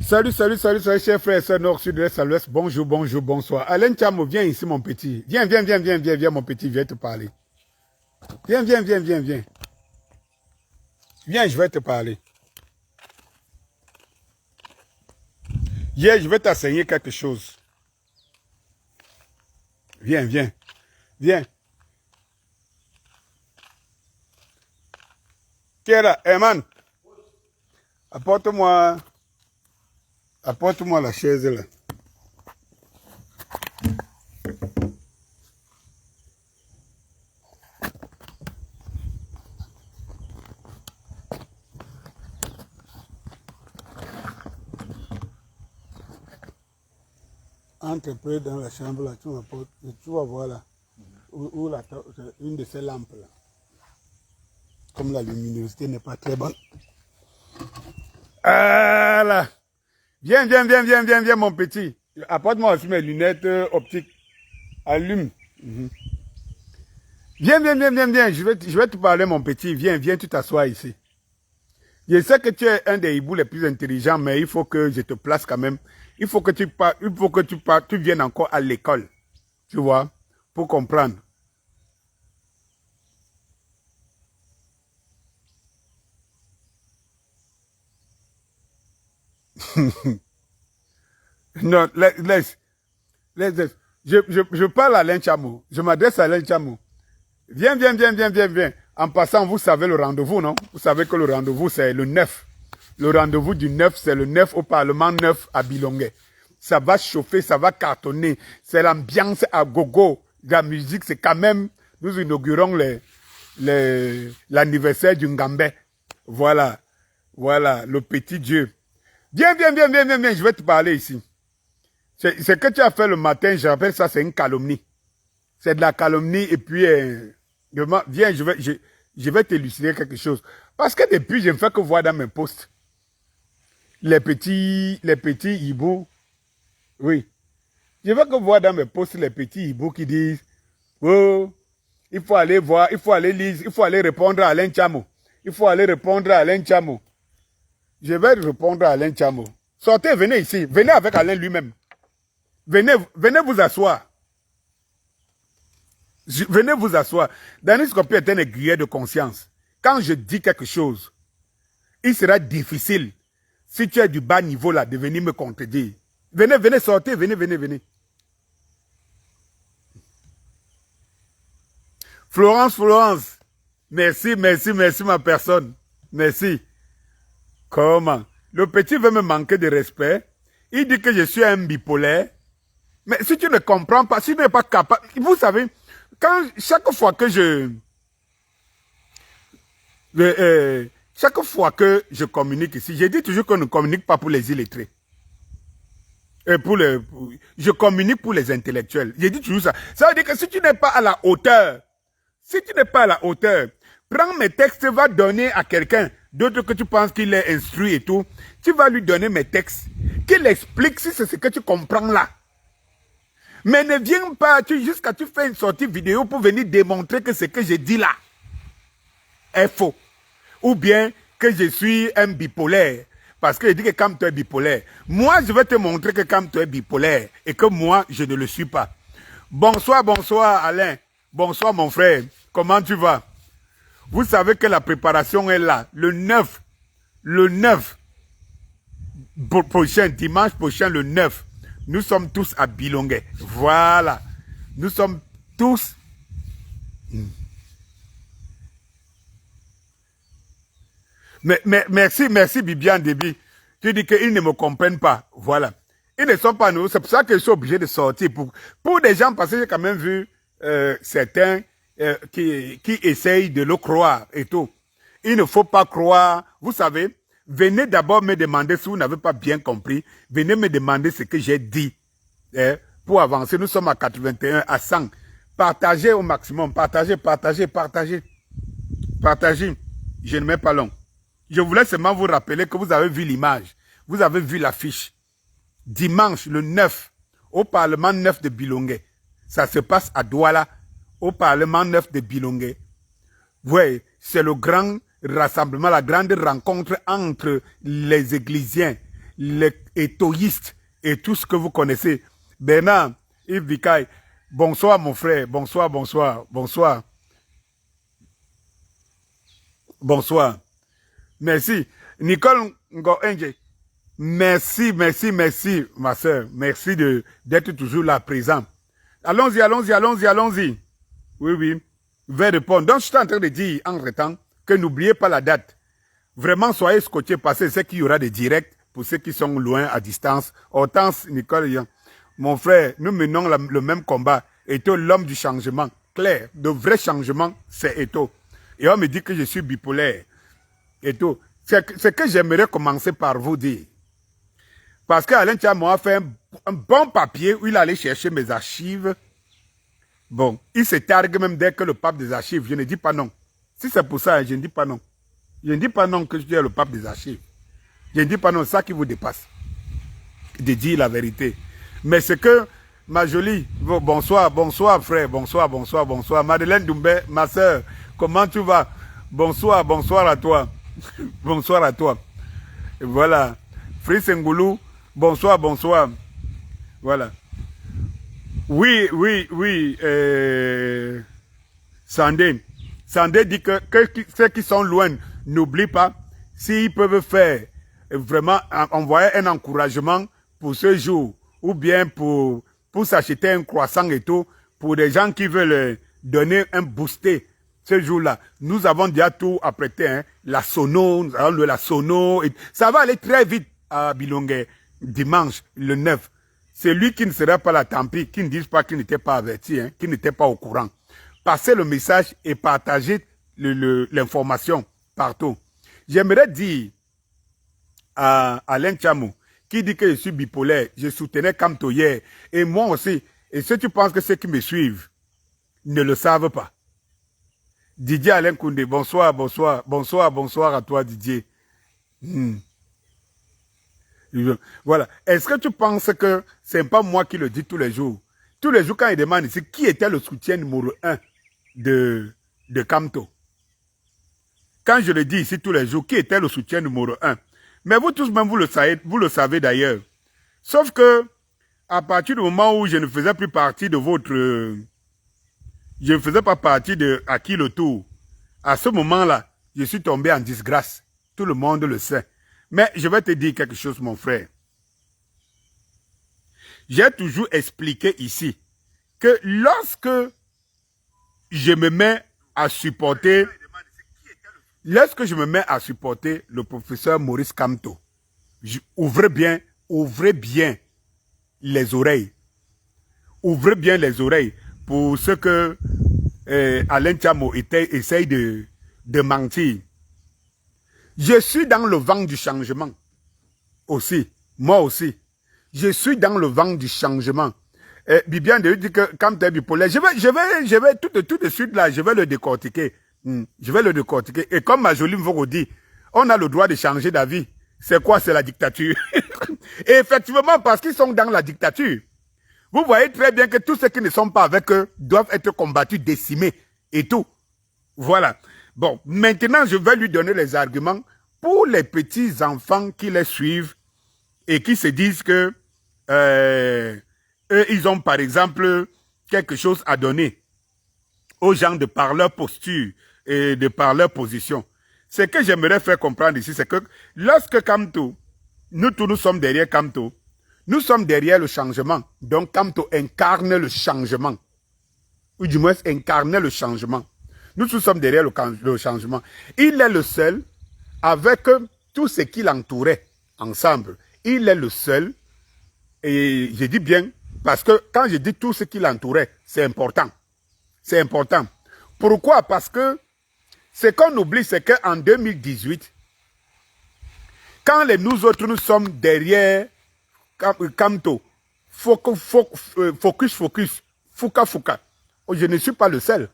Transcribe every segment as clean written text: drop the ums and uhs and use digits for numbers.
Salut, chers frères et sœurs nord, sud, est, à l'ouest. Bonjour, bonsoir. Alain Chamo, viens ici, mon petit. Viens, mon petit, viens te parler. Viens. Viens, je vais te parler. Hier, je vais t'enseigner quelque chose. Viens. Kera, Eman, apporte-moi la chaise là. Entre peu dans la chambre là, tu m'apportes, tu vas voir là, où une de ces lampes là. Comme la luminosité n'est pas très bonne. Voilà. Viens, mon petit. Apporte-moi aussi mes lunettes optiques. Allume. Viens. Je vais te parler, mon petit. Viens, tu t'assois ici. Je sais que tu es un des hiboux les plus intelligents, mais il faut que je te place quand même. Il faut que tu viennes encore à l'école. Tu vois, pour comprendre. Non, laisse. Je parle à Alain Chamo. Je m'adresse à Alain Chamo. Viens. En passant, vous savez le rendez-vous, non? Vous savez que le rendez-vous, c'est le 9. Le rendez-vous du 9, c'est le 9 au Parlement 9 à Bilongué. Ça va chauffer, ça va cartonner. C'est l'ambiance à gogo. La musique, c'est quand même... Nous inaugurons l'anniversaire du Ngambé. Voilà, le petit Dieu. Viens, je vais te parler ici. Ce que tu as fait le matin, je rappelle ça, c'est une calomnie. C'est de la calomnie et puis, viens, je vais t'élucider quelque chose. Parce que depuis, je ne fais que voir dans mes posts les petits hiboux. Oui. Je ne fais que voir dans mes posts les petits hiboux qui disent, oh, il faut aller voir, il faut aller lire, il faut aller répondre à Alain Chamo. Je vais répondre à Alain Chamo. Sortez, venez ici. Venez avec Alain lui-même. Venez vous asseoir. Venez vous asseoir. Denis Kopi est un aiguilleur de conscience. Quand je dis quelque chose, il sera difficile, si tu es du bas niveau là, de venir me contredire. Venez, sortez, venez. Florence. Merci, ma personne. Merci. Comment? Le petit veut me manquer de respect. Il dit que je suis un bipolaire. Mais si tu ne comprends pas, si tu n'es pas capable... Vous savez, chaque fois que je communique ici, je dis toujours qu'on ne communique pas pour les illettrés. Je communique pour les intellectuels. Je dis toujours ça. Ça veut dire que si tu n'es pas à la hauteur, prends mes textes, va donner à quelqu'un d'autre que tu penses qu'il est instruit et tout. Tu vas lui donner mes textes, qu'il explique si c'est ce que tu comprends là. Mais ne viens pas jusqu'à tu fais une sortie vidéo pour venir démontrer que ce que je dis là est faux. Ou bien que je suis un bipolaire. Parce que je dis que quand tu es bipolaire, moi je vais te montrer que quand tu es bipolaire et que moi je ne le suis pas. Bonsoir Alain. Bonsoir mon frère. Comment tu vas? Vous savez que la préparation est là. Le 9 prochain, dimanche prochain, le 9. Nous sommes tous à Bilongué. Voilà. Nous sommes tous... Merci Bibiane Déby. Tu dis qu'ils ne me comprennent pas. Voilà. Ils ne sont pas nous. C'est pour ça que je suis obligé de sortir. Pour des gens, parce que j'ai quand même vu certains qui essayent de le croire et tout. Il ne faut pas croire. Vous savez, venez d'abord me demander si vous n'avez pas bien compris. Venez me demander ce que j'ai dit pour avancer. Nous sommes à 81, à 100. Partagez au maximum. Partagez. Je ne mets pas long. Je voulais seulement vous rappeler que vous avez vu l'image. Vous avez vu l'affiche. Dimanche, le 9, au Parlement 9 de Bilongué. Ça se passe à Douala, au Parlement 9 de Bilongué. Oui, c'est le grand rassemblement, la grande rencontre entre les églisiens, les étoïstes et tout ce que vous connaissez. Bernard, Yves Vikaï, bonsoir mon frère, bonsoir, bonsoir, bonsoir. Bonsoir. Merci. Nicole Ngo-Enje, merci, merci, merci, ma soeur. Merci d'être toujours là, présent. Allons-y, allons-y, allons-y, allons-y. Oui, oui. Je vais répondre. Donc, je suis en train de dire, entre-temps, que n'oubliez pas la date. Vraiment, soyez scotchés parce que c'est qu'il y aura des directs pour ceux qui sont loin, à distance. Hortense, Nicole, mon frère, nous menons le même combat. Eto, l'homme du changement. Clair, de vrai changement, c'est Eto. Et on me dit que je suis bipolaire. Eto, c'est que j'aimerais commencer par vous dire. Parce qu'Alain Tchamo a fait un bon papier où il allait chercher mes archives. Bon, il se targue même dès que le pape des archives. Je ne dis pas non. Si c'est pour ça, je ne dis pas non. Je ne dis pas non que je suis le pape des archives. Je ne dis pas non, ça qui vous dépasse. De dire la vérité. Mais c'est que, ma jolie, bonsoir, bonsoir frère, bonsoir, bonsoir, bonsoir. Madeleine Doumbé, ma soeur, comment tu vas? Bonsoir, bonsoir à toi. Bonsoir à toi. Et voilà. Fritz Ngoulou, bonsoir, bonsoir. Voilà. Oui, oui, oui. Sandé. Sandé dit que ceux qui sont loin, n'oublient pas, s'ils peuvent faire vraiment envoyer un encouragement pour ce jour, ou bien pour s'acheter un croissant et tout, pour des gens qui veulent donner un booster ce jour-là. Nous avons déjà tout apprêté, hein, la sono, nous avons la sono, et ça va aller très vite à Bilongue, dimanche, le 9. C'est lui qui ne sera pas là, tant pis, qui ne dise pas qu'il n'était pas averti, hein, qui n'était pas au courant. Passez le message et partagez l'information partout. J'aimerais dire à Alain Tchamo, qui dit que je suis bipolaire, je soutenais Kamto hier, et moi aussi, et si tu penses que ceux qui me suivent ne le savent pas. Didier Alain Koundé, bonsoir, bonsoir, bonsoir, bonsoir à toi Didier. Voilà. Est-ce que tu penses que c'est pas moi qui le dis tous les jours? Tous les jours quand il demande ici, qui était le soutien numéro 1 de Kamto? Quand je le dis ici tous les jours, qui était le soutien numéro 1? Mais vous tous même, vous le savez d'ailleurs. Sauf que, à partir du moment où je ne faisais plus partie de votre... je ne faisais pas partie de Acquis le Tour. À ce moment-là, je suis tombé en disgrâce. Tout le monde le sait. Mais je vais te dire quelque chose, mon frère. J'ai toujours expliqué ici que lorsque je me mets à supporter... Lorsque je me mets à supporter le professeur Maurice Kamto, ouvrez bien les oreilles. Ouvrez bien les oreilles pour ce que Alain Tchamo essaye de mentir. Je suis dans le vent du changement aussi. Moi aussi. Je suis dans le vent du changement. Bibiane dit que quand tu es bipolaire, je vais tout de suite là, je vais le décortiquer. Je vais le décortiquer. Et comme ma jolie Mvoro dit, on a le droit de changer d'avis. C'est quoi? C'est la dictature. Et effectivement, parce qu'ils sont dans la dictature. Vous voyez très bien que tous ceux qui ne sont pas avec eux doivent être combattus, décimés et tout. Voilà. Bon, maintenant, je vais lui donner les arguments pour les petits enfants qui les suivent et qui se disent que eux, ils ont par exemple quelque chose à donner aux gens de par leur posture et de par leur position. Ce que j'aimerais faire comprendre ici, c'est que lorsque Kamto, nous tous nous sommes derrière Kamto, nous sommes derrière le changement. Donc Kamto incarne le changement. Ou du moins incarne le changement. Nous tous sommes derrière le changement. Il est le seul, avec tout ce qui l'entourait ensemble, il est le seul, et je dis bien, parce que quand je dis tout ce qui l'entourait, c'est important. C'est important. Pourquoi? Parce que ce qu'on oublie, c'est qu'en 2018, quand nous autres, nous sommes derrière Kamto, focus, Fouka, je ne suis pas le seul.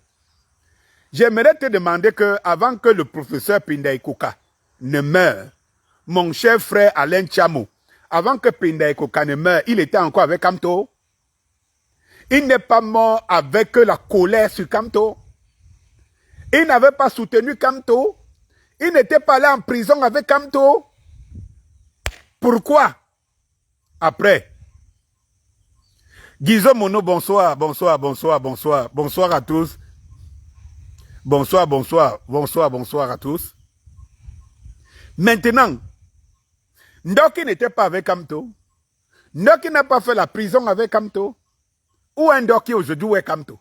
J'aimerais te demander que, avant que le professeur Pinday Koka ne meure, mon cher frère Alain Tchamo, avant que Pinday Koka ne meure, il était encore avec Kamto. Il n'est pas mort avec la colère sur Kamto. Il n'avait pas soutenu Kamto. Il n'était pas allé en prison avec Kamto. Pourquoi? Après. Guizot Mono, bonsoir, bonsoir, bonsoir, bonsoir. Bonsoir à tous. Bonsoir, bonsoir, bonsoir, bonsoir à tous. Maintenant, Ndoki n'était pas avec Kamto. Ndoki n'a pas fait la prison avec Kamto. Ou un Ndoki aujourd'hui est Kamto.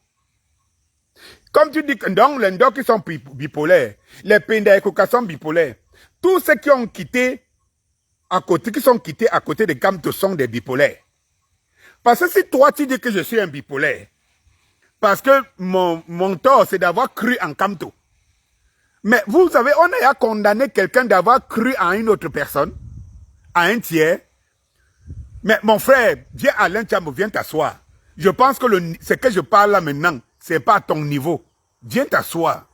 Comme tu dis que donc les Ndoki sont bipolaires, les Pendaïkoka sont bipolaires. Tous ceux qui ont quitté à côté, qui sont quittés à côté de Kamto sont des bipolaires. Parce que si toi tu dis que je suis un bipolaire, parce que mon tort c'est d'avoir cru en Kamto. Mais vous savez, on a condamné quelqu'un d'avoir cru en une autre personne, à un tiers. Mais mon frère, viens Alain Tchamo, viens t'asseoir. Je pense que ce que je parle là maintenant, ce n'est pas à ton niveau. Viens t'asseoir.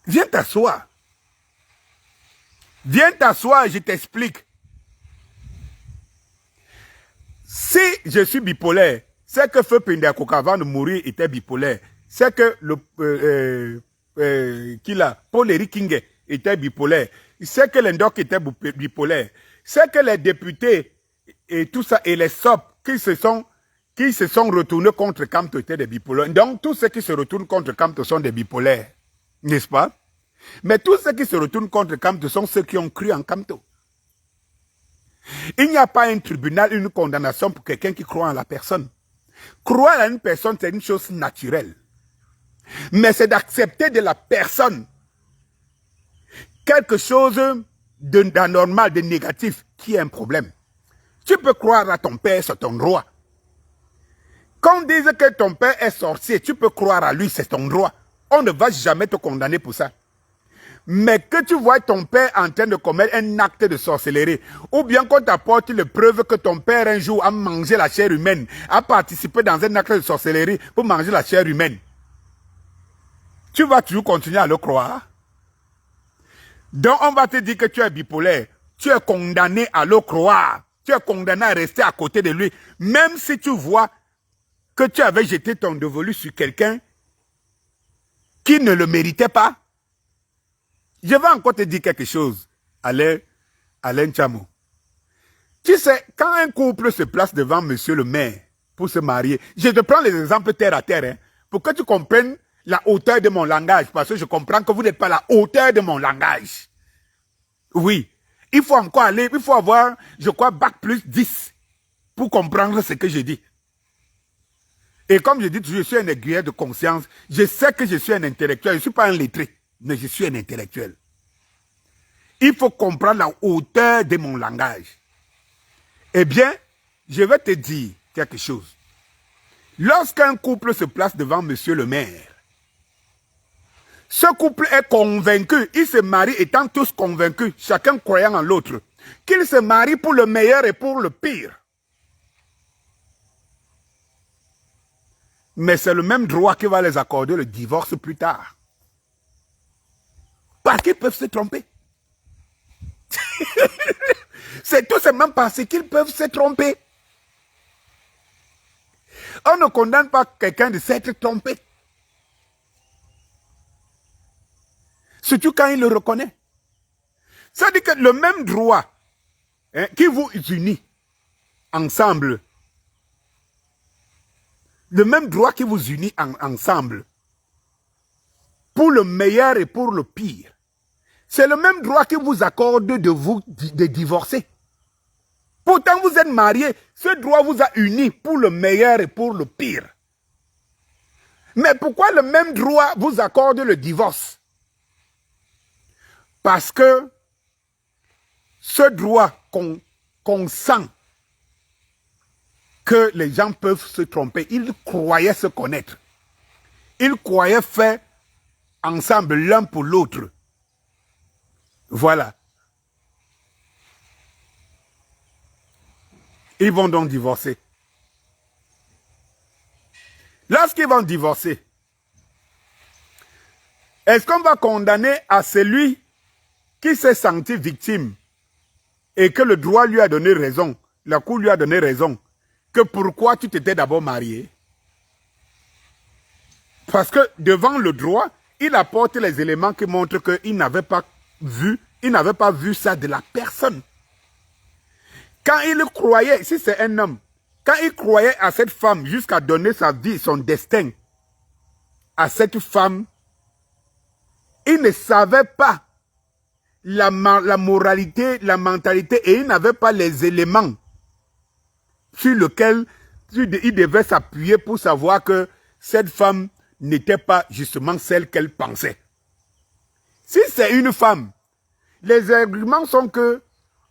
Viens t'asseoir. Viens t'asseoir et je t'explique. Si je suis bipolaire, c'est que Feu Pendakoka avant de mourir était bipolaire. C'est que Paul-Éric Kinge était bipolaire. C'est que l'Endok était bipolaire. C'est que les députés et tout ça, et les SOP qui se sont retournés contre Kamto étaient des bipolaires. Donc, tous ceux qui se retournent contre Kamto sont des bipolaires. N'est-ce pas? Mais tous ceux qui se retournent contre Kamto sont ceux qui ont cru en Kamto. Il n'y a pas un tribunal, une condamnation pour quelqu'un qui croit en la personne. Croire en une personne, c'est une chose naturelle. Mais c'est d'accepter de la personne quelque chose d'anormal, de négatif, qui est un problème. Tu peux croire à ton père, c'est ton droit. Quand on dit que ton père est sorcier, tu peux croire à lui, c'est ton droit. On ne va jamais te condamner pour ça. Mais que tu vois ton père en train de commettre un acte de sorcellerie, ou bien qu'on t'apporte les preuves que ton père un jour a mangé la chair humaine, a participé dans un acte de sorcellerie pour manger la chair humaine, tu vas toujours continuer à le croire. Donc on va te dire que tu es bipolaire, tu es condamné à le croire, tu es condamné à rester à côté de lui, même si tu vois que tu avais jeté ton dévolu sur quelqu'un qui ne le méritait pas. Je vais encore te dire quelque chose, Alain Tchamo. Tu sais, quand un couple se place devant monsieur le maire pour se marier, je te prends les exemples terre à terre, hein, pour que tu comprennes la hauteur de mon langage, parce que je comprends que vous n'êtes pas à la hauteur de mon langage. Oui, il faut encore aller, il faut avoir, je crois, bac plus 10 pour comprendre ce que je dis. Et comme je dis toujours, je suis un aiguilleur de conscience, je sais que je suis un intellectuel, je ne suis pas un lettré. Mais je suis un intellectuel. Il faut comprendre la hauteur de mon langage. Eh bien, je vais te dire quelque chose. Lorsqu'un couple se place devant monsieur le maire, ce couple est convaincu, ils se marient étant tous convaincus, chacun croyant en l'autre, qu'ils se marient pour le meilleur et pour le pire. Mais c'est le même droit qui va les accorder le divorce plus tard. Parce qu'ils peuvent se tromper. C'est tout simplement parce qu'ils peuvent se tromper. On ne condamne pas quelqu'un de s'être trompé. Surtout quand il le reconnaît. Ça veut dire que le même droit qui vous unit ensemble, le même droit qui vous unit ensemble, pour le meilleur et pour le pire, c'est le même droit qui vous accorde de divorcer. Pourtant, vous êtes mariés, ce droit vous a unis pour le meilleur et pour le pire. Mais pourquoi le même droit vous accorde le divorce? Parce que ce droit qu'on sent que les gens peuvent se tromper, ils croyaient se connaître. Ils croyaient faire ensemble l'un pour l'autre. Voilà. Ils vont donc divorcer. Lorsqu'ils vont divorcer, est-ce qu'on va condamner à celui qui s'est senti victime et que le droit lui a donné raison, la cour lui a donné raison, que pourquoi tu t'étais d'abord marié? Parce que devant le droit, il apporte les éléments qui montrent qu'il n'avait pas vu il n'avait pas vu ça de la personne. Quand il croyait, si c'est un homme, quand il croyait à cette femme jusqu'à donner sa vie, son destin à cette femme, il ne savait pas la moralité, la mentalité, et il n'avait pas les éléments sur lesquels il devait s'appuyer pour savoir que cette femme n'était pas justement celle qu'elle pensait. Si c'est une femme, les arguments sont que,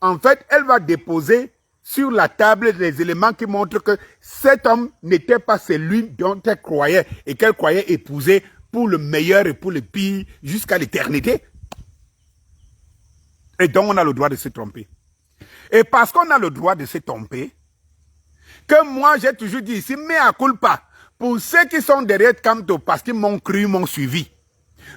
en fait, elle va déposer sur la table les éléments qui montrent que cet homme n'était pas celui dont elle croyait et qu'elle croyait épouser pour le meilleur et pour le pire jusqu'à l'éternité. Et donc, on a le droit de se tromper. Et parce qu'on a le droit de se tromper, que moi, j'ai toujours dit ici, mea culpa, pour ceux qui sont derrière Kamto, parce qu'ils m'ont cru, m'ont suivi.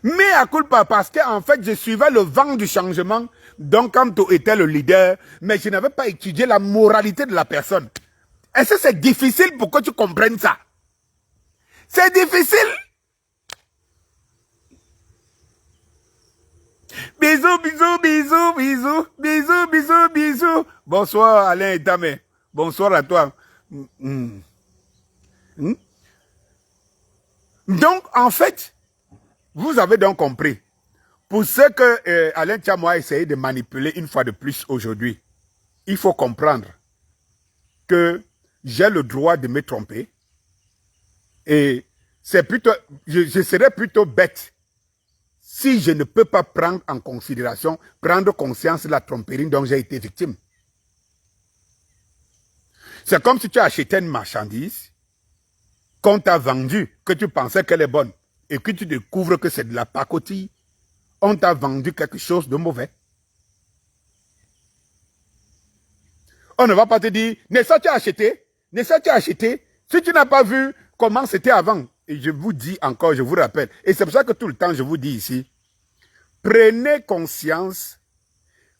Mea culpa, parce qu'en fait, je suivais le vent du changement, donc Kamto était le leader, mais je n'avais pas étudié la moralité de la personne. Est-ce que c'est difficile pour que tu comprennes ça? C'est difficile. Bisous, bisous, bisous, bisous, bisous, bisous, bisous. Bonsoir Alain et Tamé. Bonsoir à toi. Donc, en fait, vous avez donc compris. Pour ce que Alain Tchamo a essayé de manipuler une fois de plus aujourd'hui, il faut comprendre que j'ai le droit de me tromper. Et c'est plutôt, je serais plutôt bête si je ne peux pas prendre en considération, prendre conscience de la tromperie dont j'ai été victime. C'est comme si tu as acheté une marchandise qu'on t'a vendue, que tu pensais qu'elle est bonne, et que tu découvres que c'est de la pacotille. On t'a vendu quelque chose de mauvais. On ne va pas te dire, n'est-ce pas tu as acheté? N'est-ce pas tu as acheté? Si tu n'as pas vu comment c'était avant, et je vous dis encore, je vous rappelle, et c'est pour ça que tout le temps je vous dis ici, prenez conscience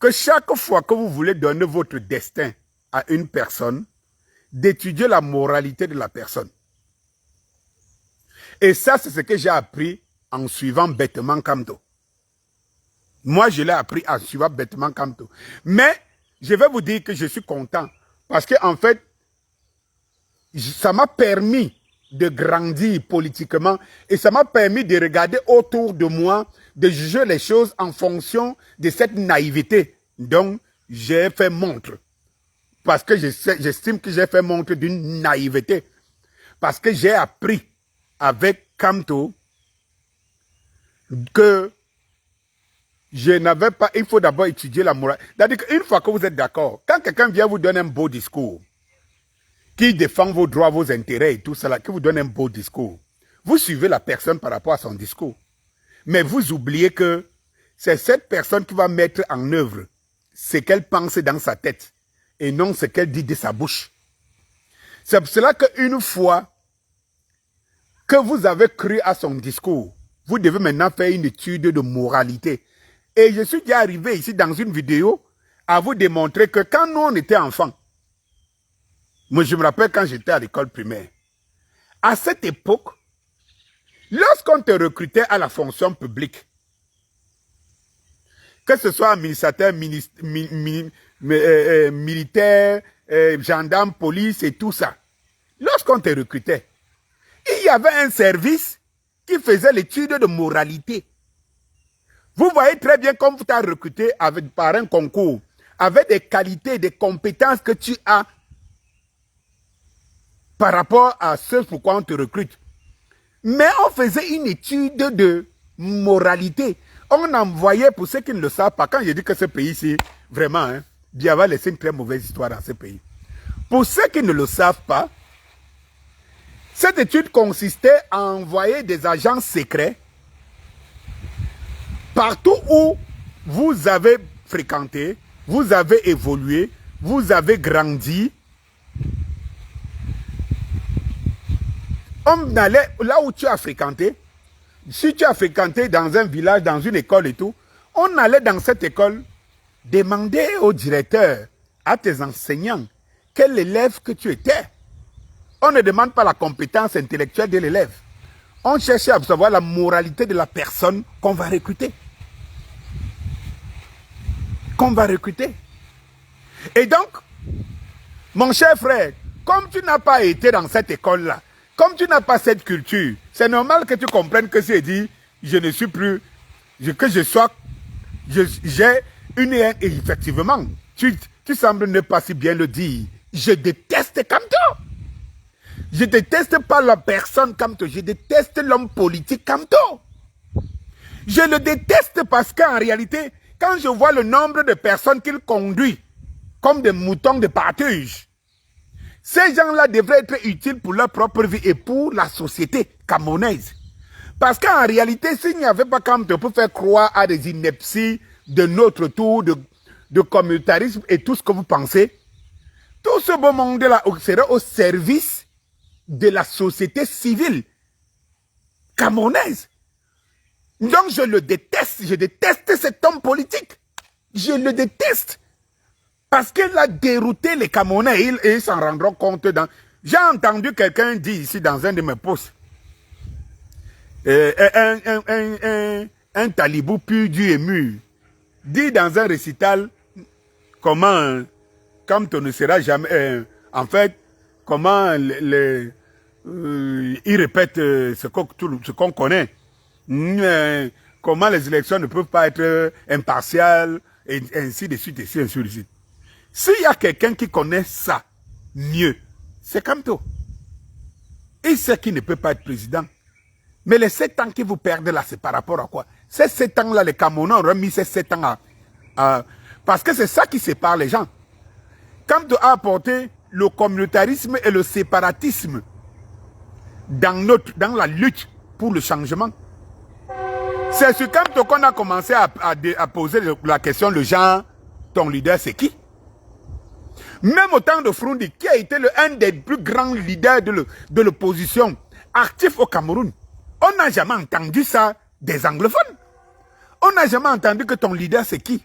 que chaque fois que vous voulez donner votre destin à une personne, d'étudier la moralité de la personne. Et ça, c'est ce que j'ai appris en suivant bêtement Kamto. Moi, je l'ai appris en suivant bêtement Kamto. Mais, je vais vous dire que je suis content. Parce que, en fait, ça m'a permis de grandir politiquement. Et ça m'a permis de regarder autour de moi, de juger les choses en fonction de cette naïveté. Donc, j'ai fait montre. Parce que j'estime que j'ai fait montre d'une naïveté. Parce que j'ai appris avec Kamto que je n'avais pas, il faut d'abord étudier la morale. C'est-à-dire qu'une fois que vous êtes d'accord, quand quelqu'un vient vous donner un beau discours, qui défend vos droits, vos intérêts et tout cela, qui vous donne un beau discours, vous suivez la personne par rapport à son discours. Mais vous oubliez que c'est cette personne qui va mettre en œuvre ce qu'elle pense dans sa tête et non ce qu'elle dit de sa bouche. C'est pour cela qu'une fois que vous avez cru à son discours, vous devez maintenant faire une étude de moralité. Et je suis déjà arrivé ici dans une vidéo à vous démontrer que quand nous on était enfants, moi je me rappelle quand j'étais à l'école primaire, à cette époque, lorsqu'on te recrutait à la fonction publique, que ce soit administrateur, militaire, gendarme, police et tout ça, lorsqu'on te recrutait, il y avait un service qui faisait l'étude de moralité. Vous voyez très bien comme tu as recruté par un concours, avec des qualités, des compétences que tu as par rapport à ce pourquoi on te recrute. Mais on faisait une étude de moralité. On envoyait, pour ceux qui ne le savent pas, quand je dis que ce pays-ci, vraiment, hein, Biava a laissé une très mauvaise histoire dans ce pays. Pour ceux qui ne le savent pas, cette étude consistait à envoyer des agents secrets partout où vous avez fréquenté, vous avez évolué, vous avez grandi. On allait là où tu as fréquenté. Si tu as fréquenté dans un village, dans une école et tout, on allait dans cette école demander au directeur, à tes enseignants, quel élève que tu étais. On ne demande pas la compétence intellectuelle de l'élève. On cherchait à savoir la moralité de la personne qu'on va recruter. qu'on va recruter. Et donc, mon cher frère, comme tu n'as pas été dans cette école-là, comme tu n'as pas cette culture, c'est normal que tu comprennes que c'est dit, je ne suis plus, que je sois, j'ai une... Et effectivement, tu sembles ne pas si bien le dire. Je déteste Kamto. Je déteste pas la personne Kamto, je déteste l'homme politique Kamto. Je le déteste parce qu'en réalité, quand je vois le nombre de personnes qu'il conduit, comme des moutons de pâturage, ces gens-là devraient être utiles pour leur propre vie et pour la société camerounaise. Parce qu'en réalité, s'il n'y avait pas Kamto pour faire croire à des inepties de notre tour, de communautarisme et tout ce que vous pensez, tout ce beau monde-là serait au service de la société civile camerounaise. Donc je le déteste, je déteste cet homme politique. Je le déteste. Parce qu'il a dérouté les Camerounais et ils s'en rendront compte. J'ai entendu quelqu'un dire ici dans un de mes posts, un talibou pur, dur et mûr, dit dans un récital comment, quand on ne sera jamais, en fait, comment il répète ce qu'on connaît. Comment les élections ne peuvent pas être impartiales, et ainsi de suite, ainsi de suite. S'il y a quelqu'un qui connaît ça mieux, c'est Kamto. Il sait qu'il ne peut pas être président. Mais les 7 ans que vous perdez là, c'est par rapport à quoi? Ces 7 ans-là, les Camerounais ont remis ces 7 ans parce que c'est ça qui sépare les gens. Kamto a apporté le communautarisme et le séparatisme dans la lutte pour le changement. C'est sur Kamto qu'on a commencé à poser la question, le genre, ton leader c'est qui? Même au temps de Froundi, qui a été un des plus grands leaders de l'opposition actif au Cameroun, on n'a jamais entendu ça des anglophones. On n'a jamais entendu que ton leader c'est qui?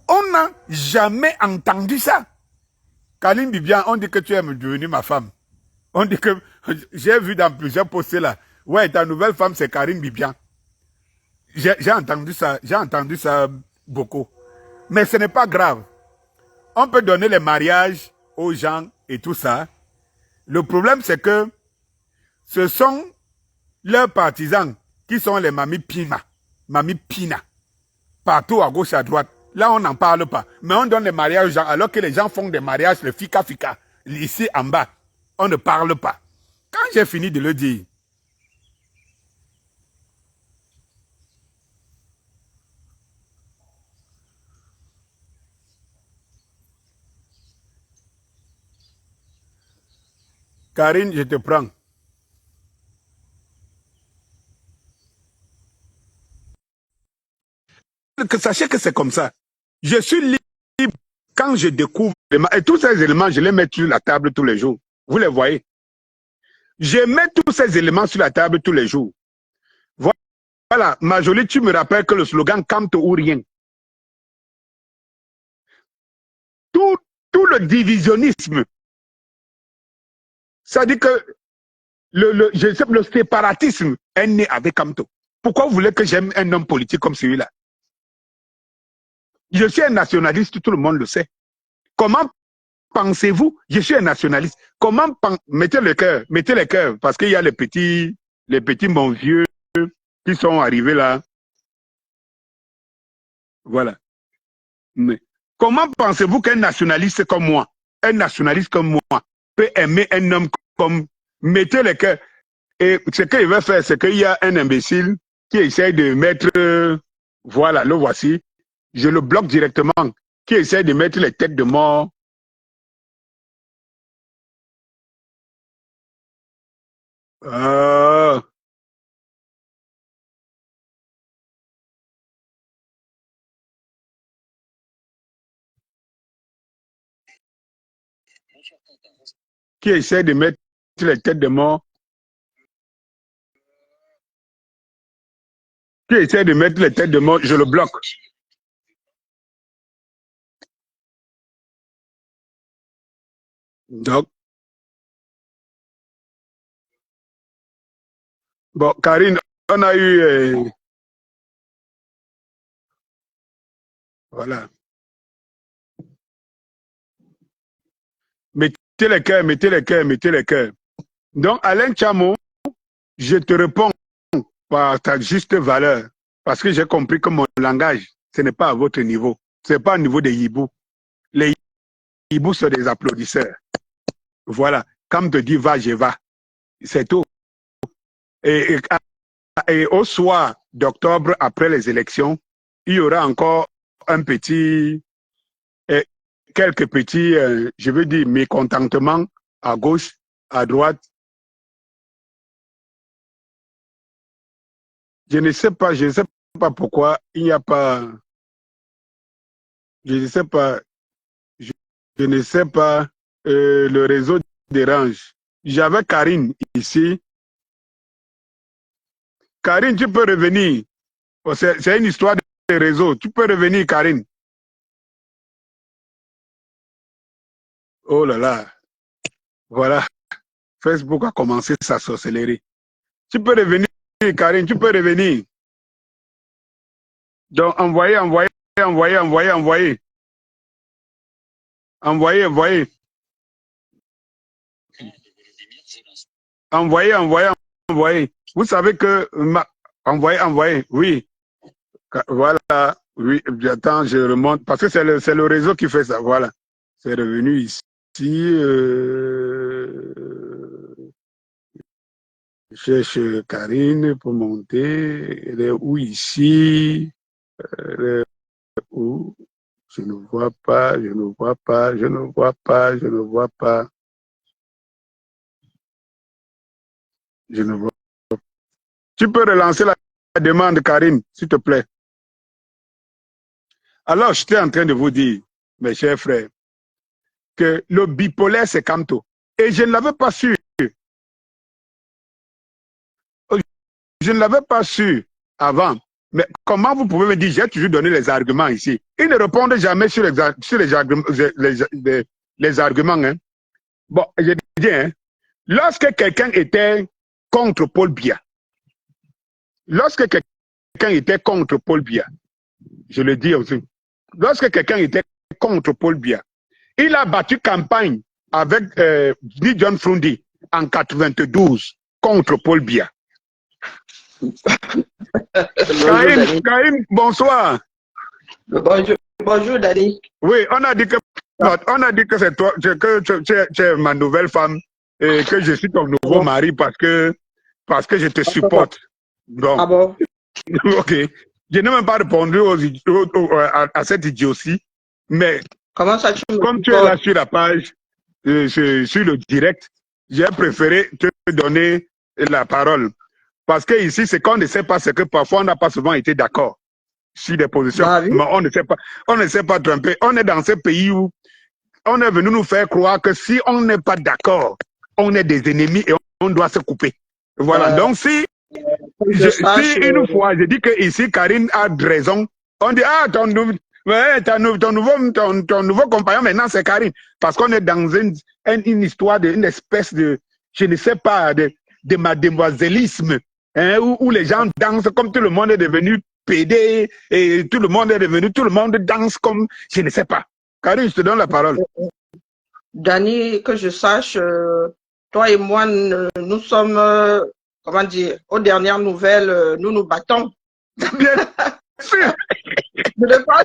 On n'a jamais entendu ça. Karim Bibian, on dit que tu es devenue ma femme. On dit que, j'ai vu dans plusieurs posts là, ouais, ta nouvelle femme c'est Karim Bibian. J'ai entendu ça beaucoup. Mais ce n'est pas grave. On peut donner les mariages aux gens et tout ça. Le problème, c'est que ce sont leurs partisans qui sont les Mami Pina, partout à gauche, à droite. Là, on n'en parle pas. Mais on donne les mariages aux gens, alors que les gens font des mariages, le fika, ici en bas. On ne parle pas. Quand j'ai fini de le dire, Karine, je te prends. Sachez que c'est comme ça. Je suis libre quand je découvre. Et tous ces éléments, je les mets sur la table tous les jours. Vous les voyez. Je mets tous ces éléments sur la table tous les jours. Voilà, ma jolie, tu me rappelles que le slogan Kamto ou rien. Tout le divisionnisme, ça dit que le séparatisme est né avec Kamto. Pourquoi vous voulez que j'aime un homme politique comme celui-là? Je suis un nationaliste, tout le monde le sait. Comment pensez-vous? Je suis un nationaliste. Comment mettez le cœur, parce qu'il y a les petits bons vieux qui sont arrivés là. Voilà. Mais comment pensez-vous qu'un nationaliste comme moi, peut aimer un homme comme... Mettez le cœur. Et ce qu'il va faire, c'est qu'il y a un imbécile qui essaie de mettre... voilà, le voici. Je le bloque directement. Qui essaie de mettre les têtes de mort. Qui essaie de mettre les têtes de mort. Qui essaie de mettre les têtes de mort, je le bloque. Donc, bon, Karine, on a eu... Voilà. Mettez les cœurs, mettez les cœurs, mettez les cœurs. Donc, Alain Tchamo, je te réponds par ta juste valeur. Parce que j'ai compris que mon langage, ce n'est pas à votre niveau. Ce n'est pas au niveau des hiboux. Les hiboux sont des applaudisseurs. Voilà. Comme te dit va, je vais. C'est tout. Et au soir d'octobre, après les élections, il y aura encore un petit, quelques petits, je veux dire, mécontentements à gauche, à droite. Je ne sais pas pourquoi il n'y a pas, je ne sais pas, je ne sais pas, le réseau dérange. J'avais Karine ici. Karine, tu peux revenir. Oh, c'est une histoire de réseau. Tu peux revenir, Karine. Oh là là. Voilà. Facebook a commencé sa sorcellerie. Tu peux revenir, Karine, tu peux revenir. Donc, envoyez. Envoyez. Vous savez que... Envoyez. Oui. Voilà. Oui, attends, je remonte. Parce que c'est le réseau qui fait ça. Voilà. C'est revenu ici. Je cherche Karine pour monter. Elle est où ici? Elle est où? Je ne vois pas. Tu peux relancer la demande, Karine, s'il te plaît. Alors, j'étais en train de vous dire, mes chers frères, que le bipolaire, c'est Kamto. Et je ne l'avais pas su. Je ne l'avais pas su avant. Mais comment vous pouvez me dire, j'ai toujours donné les arguments ici. Ils ne répondent jamais sur les arguments. Hein. Bon, je dis, hein, lorsque quelqu'un était contre Paul Biya, je le dis aussi, lorsque quelqu'un était contre Paul Biya, il a battu campagne avec John Frundi en 92 contre Paul Biya. Karine, bonsoir. Bonjour, Dani. Oui, on a dit que c'est toi, que tu es ma nouvelle femme et que je suis ton nouveau mari parce que je te supporte. Donc, ah bon? Ok. Je n'ai même pas répondu à cette idiotie, mais comment ça, comme tu es là sur la page, sur le direct, j'ai préféré te donner la parole. Parce que ici, c'est qu'on ne sait pas, c'est que parfois on n'a pas souvent été d'accord sur des positions, mais on ne sait pas tromper. On est dans ce pays où on est venu nous faire croire que si on n'est pas d'accord, on est des ennemis et on doit se couper. Voilà. Donc si une fois, je dis que ici, Karine a raison, on dit, ah, ton nouveau compagnon maintenant, c'est Karine. Parce qu'on est dans une histoire, une espèce de, je ne sais pas, de mademoisellisme, hein, où les gens dansent comme tout le monde est devenu PD, et tout le monde danse comme, je ne sais pas. Karine, je te donne la parole. Dani, que je sache, toi et moi, nous sommes, comment dire, aux dernières nouvelles, nous nous battons. Bien sûr. Je ne pense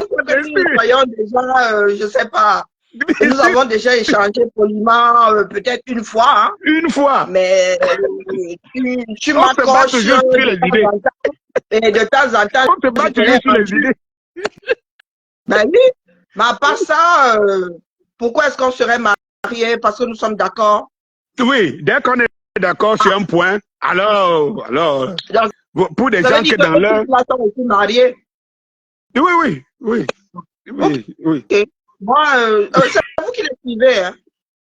que nous voyons déjà, je ne sais pas, nous avons déjà échangé poliment, peut-être une fois. Hein, une fois. Mais tu m'accroches et de temps en temps, on te bat toujours sur les idées. Ben oui, mais à part ça, pourquoi est-ce qu'on serait mariés? Parce que nous sommes d'accord. Oui, dès qu'on est d'accord sur un point, alors, donc, pour des gens qui dans leur... mariés. Oui. Okay. Moi, c'est vous qui le suivez. Hein.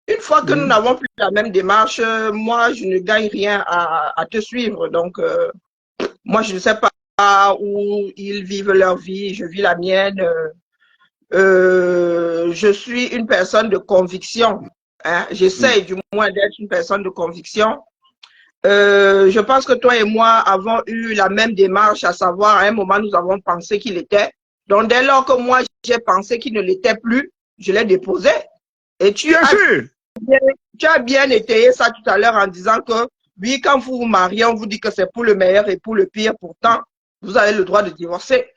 Une fois que nous n'avons plus la même démarche, moi, je ne gagne rien à te suivre. Donc, moi, je ne sais pas où ils vivent leur vie, je vis la mienne. Je suis une personne de conviction. Hein. J'essaye du moins d'être une personne de conviction. Je pense que toi et moi avons eu la même démarche, à savoir, à un moment, nous avons pensé qu'il était Donc, dès lors que moi, j'ai pensé qu'il ne l'était plus, je l'ai déposé. Et tu as bien étayé ça tout à l'heure en disant que, oui, quand vous vous mariez, on vous dit que c'est pour le meilleur et pour le pire. Pourtant, vous avez le droit de divorcer.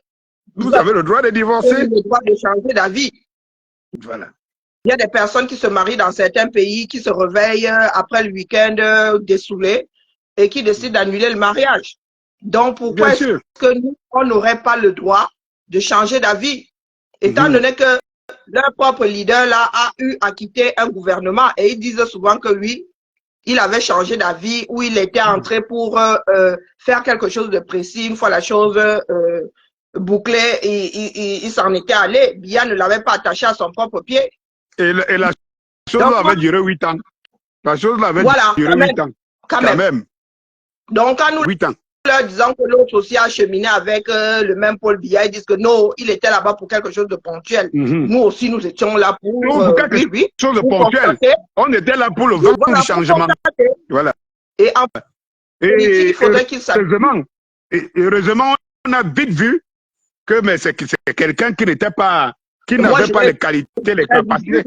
Vous avez le droit de divorcer. Vous avez le droit de changer d'avis. Voilà. Il y a des personnes qui se marient dans certains pays, qui se réveillent après le week-end dessoulés et qui décident d'annuler le mariage. Donc, pourquoi est-ce que nous, on n'aurait pas le droit de changer d'avis, étant donné que leur propre leader là a eu à quitter un gouvernement et ils disent souvent que lui, il avait changé d'avis ou il était entré pour faire quelque chose de précis. Une fois la chose bouclée, il s'en était allé. Biya ne l'avait pas attaché à son propre pied. Et la chose avait duré 8 ans. La chose avait duré 8 ans. Quand même. Donc, quand nous 8 ans. Leur disant que l'autre aussi a cheminé avec le même Paul Biya, ils disent que non, il était là-bas pour quelque chose de ponctuel. Nous aussi, nous étions là pour quelque chose de ponctuel. On était là pour le vent du changement. Voilà. Et en politique, il faudrait qu'il s'appuie. Heureusement, on a vite vu que c'est quelqu'un qui n'était pas, qui n'avait pas les qualités, les capacités.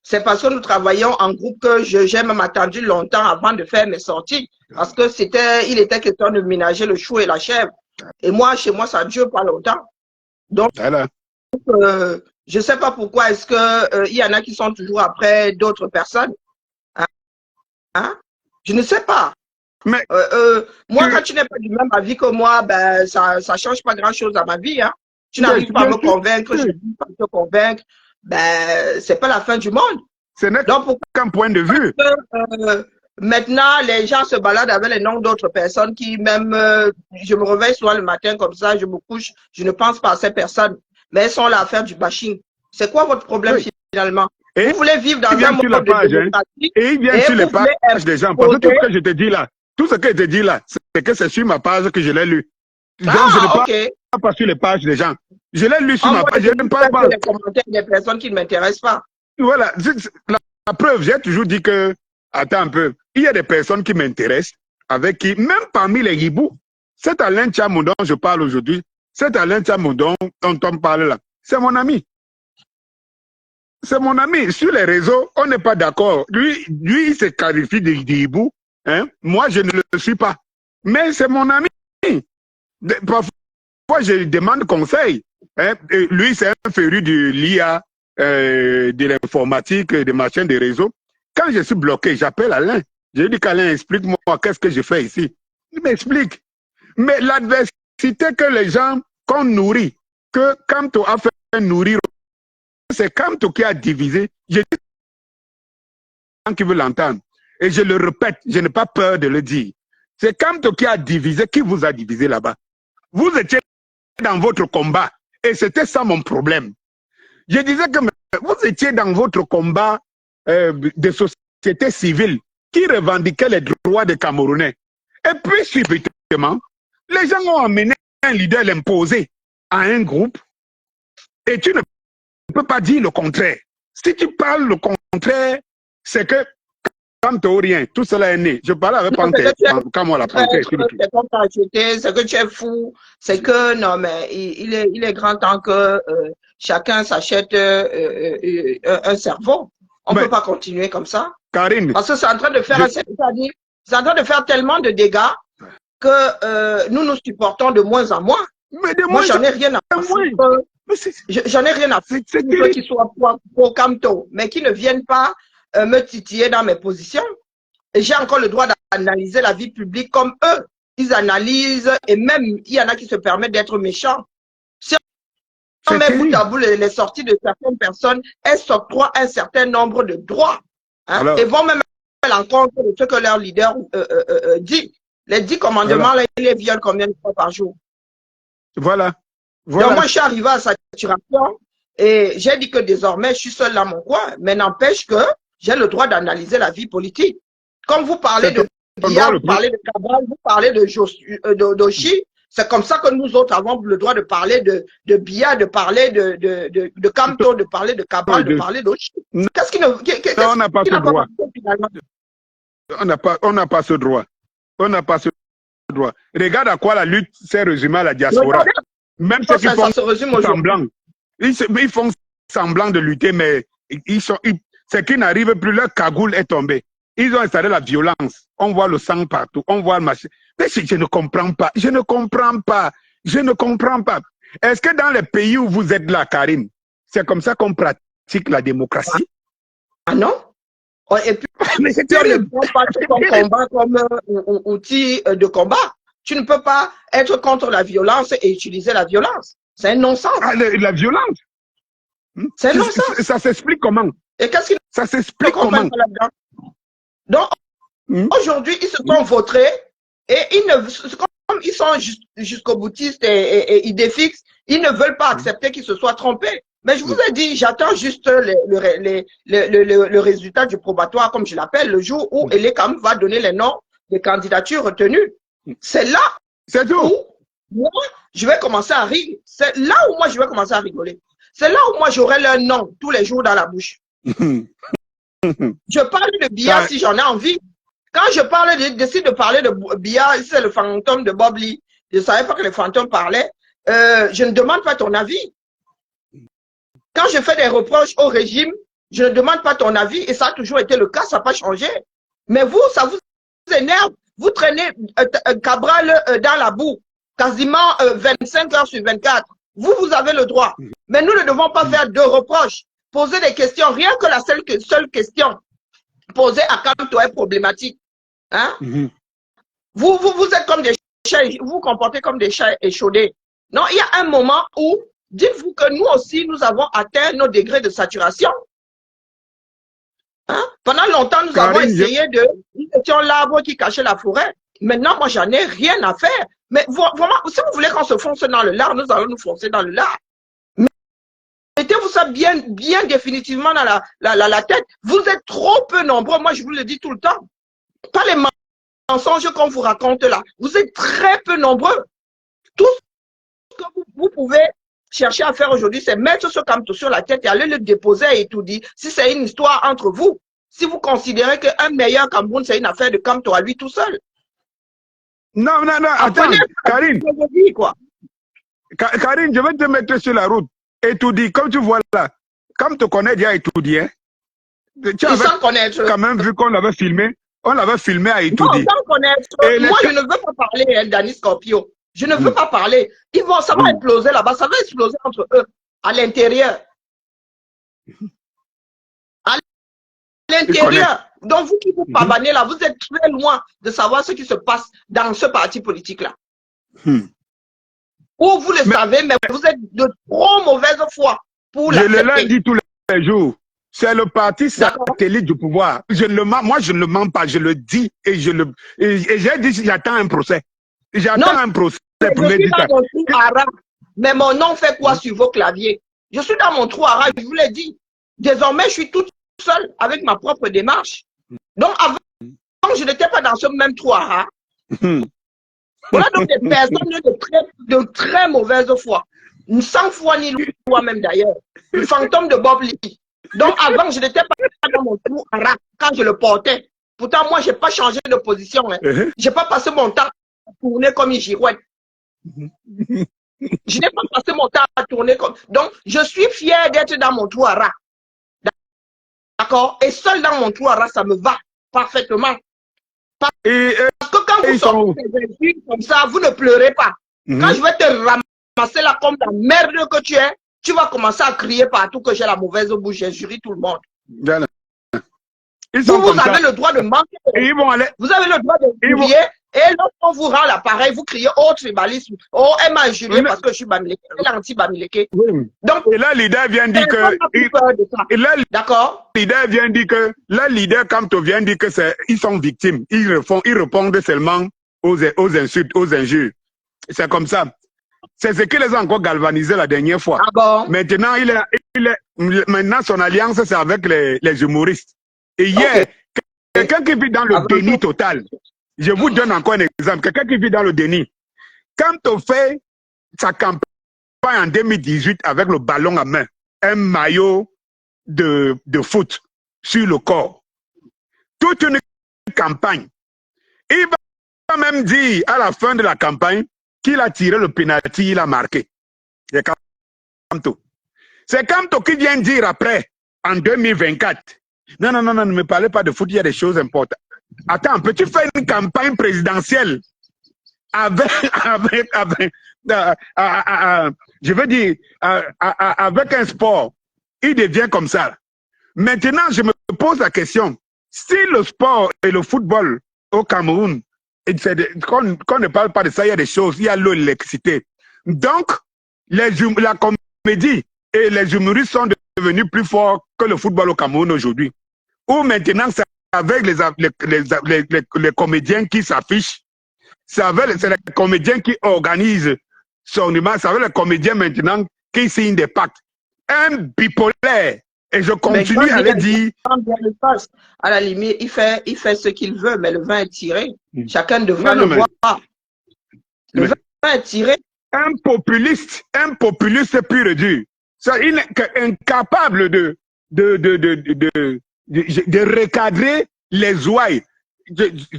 C'est parce que nous travaillons en groupe que j'ai même attendu longtemps avant de faire mes sorties. Parce que il était question de ménager le chou et la chèvre. Et moi, chez moi, ça ne dure pas longtemps. Donc, je ne sais pas pourquoi est-ce qu'il y en a qui sont toujours après d'autres personnes. Hein? Je ne sais pas. Mais, moi, quand tu n'es pas du même avis que moi, ben, ça ne change pas grand-chose à ma vie. Hein? Tu n'arrives pas à me convaincre, je ne peux pas te convaincre. Ben, c'est pas la fin du monde. Ce n'est qu'un point de vue. Maintenant, les gens se baladent avec les noms d'autres personnes qui même, je me réveille souvent le matin comme ça, je me couche, je ne pense pas à ces personnes, mais elles sont là à faire du bashing. C'est quoi votre problème finalement? Vous voulez vivre dans un monde de démocratie et il vient sur les pages des gens. Parce que tout ce que je te dis là, c'est que c'est sur ma page que je l'ai lu. Donc, je n'ai pas sur les pages des gens. Je l'ai lu sur ma page. Je n'aime pas les commentaires des personnes qui ne m'intéressent pas. Voilà. La preuve, j'ai toujours dit que, attends un peu, il y a des personnes qui m'intéressent, avec qui, même parmi les hiboux, cet Alain Tchamo dont je parle aujourd'hui, cet Alain Tchamo dont on parle là, c'est mon ami. C'est mon ami. Sur les réseaux, on n'est pas d'accord. Lui, il se qualifie de hibou. Hein? Moi, je ne le suis pas. Mais c'est mon ami. Parfois, je lui demande conseil. Hein? Lui, c'est un féru de l'IA, de l'informatique, des machines, des réseaux. Quand je suis bloqué, j'appelle Alain. Je lui dis qu'Alain, explique-moi qu'est-ce que je fais ici. Il m'explique. Mais l'adversité que les gens, qu'on nourrit, que Kamto a fait nourrir, c'est Kamto qui a divisé. Je dis qui veut l'entendre. Et je le répète, je n'ai pas peur de le dire. C'est Kamto qui a divisé, qui vous a divisé là-bas. Vous étiez dans votre combat et c'était ça mon problème. Je disais que vous étiez dans votre combat de société civile qui revendiquait les droits des Camerounais. Et puis, subitement, les gens ont amené un leader l'imposer à un groupe et tu ne peux pas dire le contraire. Si tu parles le contraire, c'est que quand tu n'as rien, tout cela est né. Je parlais avec Panthère, quand moi la Panthère. C'est que tu es fou, c'est que, non, mais il est grand temps que chacun s'achète un cerveau. On ne peut pas continuer comme ça. Karine. Parce que c'est en train de faire, c'est en train de faire tellement de dégâts que nous nous supportons de moins en moins. Mais de moi, j'en ai rien à faire. J'en ai rien à faire. Ceux qui soient pour Kamto, mais qui ne viennent pas me titiller dans mes positions. Et j'ai encore le droit d'analyser la vie publique comme eux. Ils analysent et même il y en a qui se permettent d'être méchants. Si on met bout à bout les sorties de certaines personnes, elles s'octroient un certain nombre de droits. Hein, et vont même à l'encontre de ce que leur leader dit. Les 10 commandements, là, ils les violent combien de fois par jour? Voilà. Donc moi, je suis arrivé à saturation et j'ai dit que désormais, je suis seul dans mon coin. Mais n'empêche que j'ai le droit d'analyser la vie politique. Comme vous parlez de Biya, vous parlez de Cabral, vous parlez de Doshi, c'est comme ça que nous autres avons le droit de parler de Biya, de parler de Kamto, de parler de Cabral, de parler d'Oshi. Qu'est-ce qui ne... on n'a pas ce droit. On n'a pas ce droit. On n'a pas ce droit. Regarde à quoi la lutte s'est résumée à la diaspora. Même ceux qui font se résume aujourd'hui. semblant. Ils font semblant de lutter, mais c'est qu'ils n'arrivent plus. Leur cagoule est tombée. Ils ont installé la violence. On voit le sang partout. On voit le machin. Mais je ne comprends pas. Je ne comprends pas. Je ne comprends pas. Est-ce que dans les pays où vous êtes là, Karim, c'est comme ça qu'on pratique la démocratie? Ah non? Et puis, mais c'est tu ne terrible. prends pas ton combat comme outil de combat. Tu ne peux pas être contre la violence et utiliser la violence. C'est un non-sens. Ah, la violence? C'est un non-sens. Ça s'explique comment? Et qu'est-ce qu'ils Ça s'explique comment? là-dedans? Donc, aujourd'hui, ils se sont vautrés et comme ils sont jusqu'au boutiste et idées fixes, ils ne veulent pas accepter qu'ils se soient trompés. Mais je vous ai dit, j'attends juste le résultat du probatoire, comme je l'appelle, le jour où Elekam va donner les noms des candidatures retenues. C'est là où moi, je vais commencer à rire. C'est là où moi, je vais commencer à rigoler. C'est là où moi, j'aurai leur nom tous les jours dans la bouche. Je parle de Biya si j'en ai envie. Quand je décide de parler de Biya, c'est le fantôme de Bob Lee. Je ne savais pas que les fantômes parlaient. Je ne demande pas ton avis. Quand je fais des reproches au régime, je ne demande pas ton avis et ça a toujours été le cas, ça n'a pas changé. Mais vous, ça vous énerve. Vous traînez Cabral dans la boue, quasiment 25 heures sur 24. Vous avez le droit. Mais nous ne devons pas faire de reproches. Poser des questions, rien que la seule question posée à Kamto est problématique. Hein? Vous êtes comme des chats, vous vous comportez comme des chats échaudés. Non, il y a un moment où, dites-vous que nous aussi, nous avons atteint nos degrés de saturation. Hein? Pendant longtemps, nous avons essayé nous étions l'arbre qui cachait la forêt. Maintenant, moi, j'en ai rien à faire. Mais vraiment, si vous voulez qu'on se fonce dans le lard, nous allons nous foncer dans le lard. Mettez-vous ça bien définitivement dans la tête. Vous êtes trop peu nombreux. Moi, je vous le dis tout le temps. Pas les mensonges qu'on vous raconte là. Vous êtes très peu nombreux. Tout ce que vous pouvez chercher à faire aujourd'hui, c'est mettre ce Kamto sur la tête et aller le déposer à Etoudi. Si c'est une histoire entre vous, si vous considérez qu'un meilleur Cameroun, c'est une affaire de Kamto à lui tout seul. Non, attends, Karine. Karine, je vais te mettre sur la route. Etoudi, comme tu vois là, comme tu connais déjà Etoudi, hein, tu avais quand même vu qu'on l'avait filmé, à Etoudi. Non, sans connaître. Moi, je ne veux pas parler d'Annie Scorpio. Je ne veux pas parler. Ça va imploser là-bas. Ça va exploser entre eux, à l'intérieur. À l'intérieur. Donc, vous qui vous pavanez là, vous êtes très loin de savoir ce qui se passe dans ce parti politique-là. Ou vous le savez, mais vous êtes de trop mauvaise foi pour l'accepter. Je le dis tous les jours. C'est le parti satellite du pouvoir. Moi, je ne le mens pas. Je le dis et j'ai dit j'attends un procès. J'attends un procès. Je suis dans mon trou arabe, mais mon nom fait quoi sur vos claviers? Je suis dans mon trou arabe, je vous l'ai dit. Désormais, je suis toute seule avec ma propre démarche. Donc, avant, je n'étais pas dans ce même trou arabe. Voilà donc des personnes de très mauvaise foi. Sans foi ni loi même d'ailleurs. Le fantôme de Bob Lee. Donc, avant, je n'étais pas dans mon trou arabe quand je le portais. Pourtant, moi, je n'ai pas changé de position. Hein. Je n'ai pas passé mon temps à tourner comme une girouette. Je n'ai pas passé mon temps à tourner comme... Donc, je suis fier d'être dans mon trou à rat. D'accord? Et seul dans mon trou à rat, ça me va parfaitement. Parce que quand vous sortez des insultes comme ça, vous ne pleurez pas. Quand je vais te ramasser là comme la merde que tu es, tu vas commencer à crier partout que j'ai la mauvaise bouche. J'ai juré tout le monde. Vous avez le droit de manquer. Vous avez le droit de crier. Et lorsqu'on vous rend l'appareil, vous criez oh tribalisme, oh elle m'a injurié parce que je suis Bamileke, elle est anti-Bamileke. Donc, et là, leader vient dire que. D'accord. Leader vient dire que. Là, leader Kamto vient dire que ils sont victimes. Ils répondent seulement aux insultes, aux injures. C'est comme ça. C'est ce qui les a encore galvanisés la dernière fois. Ah bon? Maintenant, maintenant, son alliance, c'est avec les humoristes. Et hier, quelqu'un qui vit dans le déni total. Je vous donne encore un exemple. Quelqu'un qui vit dans le déni. Quand on fait sa campagne en 2018 avec le ballon à main, un maillot de foot sur le corps, toute une campagne, il va même dire à la fin de la campagne qu'il a tiré le pénalty, il a marqué. C'est Kamto. C'est Kamto qui vient dire après, en 2024, non, ne me parlez pas de foot, il y a des choses importantes. Attends, peux-tu faire une campagne présidentielle avec je veux dire, avec un sport? Il devient comme ça. Maintenant, je me pose la question, si le sport et le football au Cameroun, qu'on ne parle pas de ça, il y a des choses, il y a l'eau, l'électricité. Donc, la comédie et les humoristes sont devenus plus forts que le football au Cameroun aujourd'hui. Ou maintenant, c'est avec les comédiens qui s'affichent, c'est les comédiens qui organisent son image, c'est avec les comédiens maintenant qui signent des pactes. Un bipolaire, et je continue à le dire. À la limite, il fait ce qu'il veut, mais le vin est tiré. Chacun devra le voir. Le vin est tiré. Un populiste pur et dur. Ça, il est incapable de recadrer les ouailles.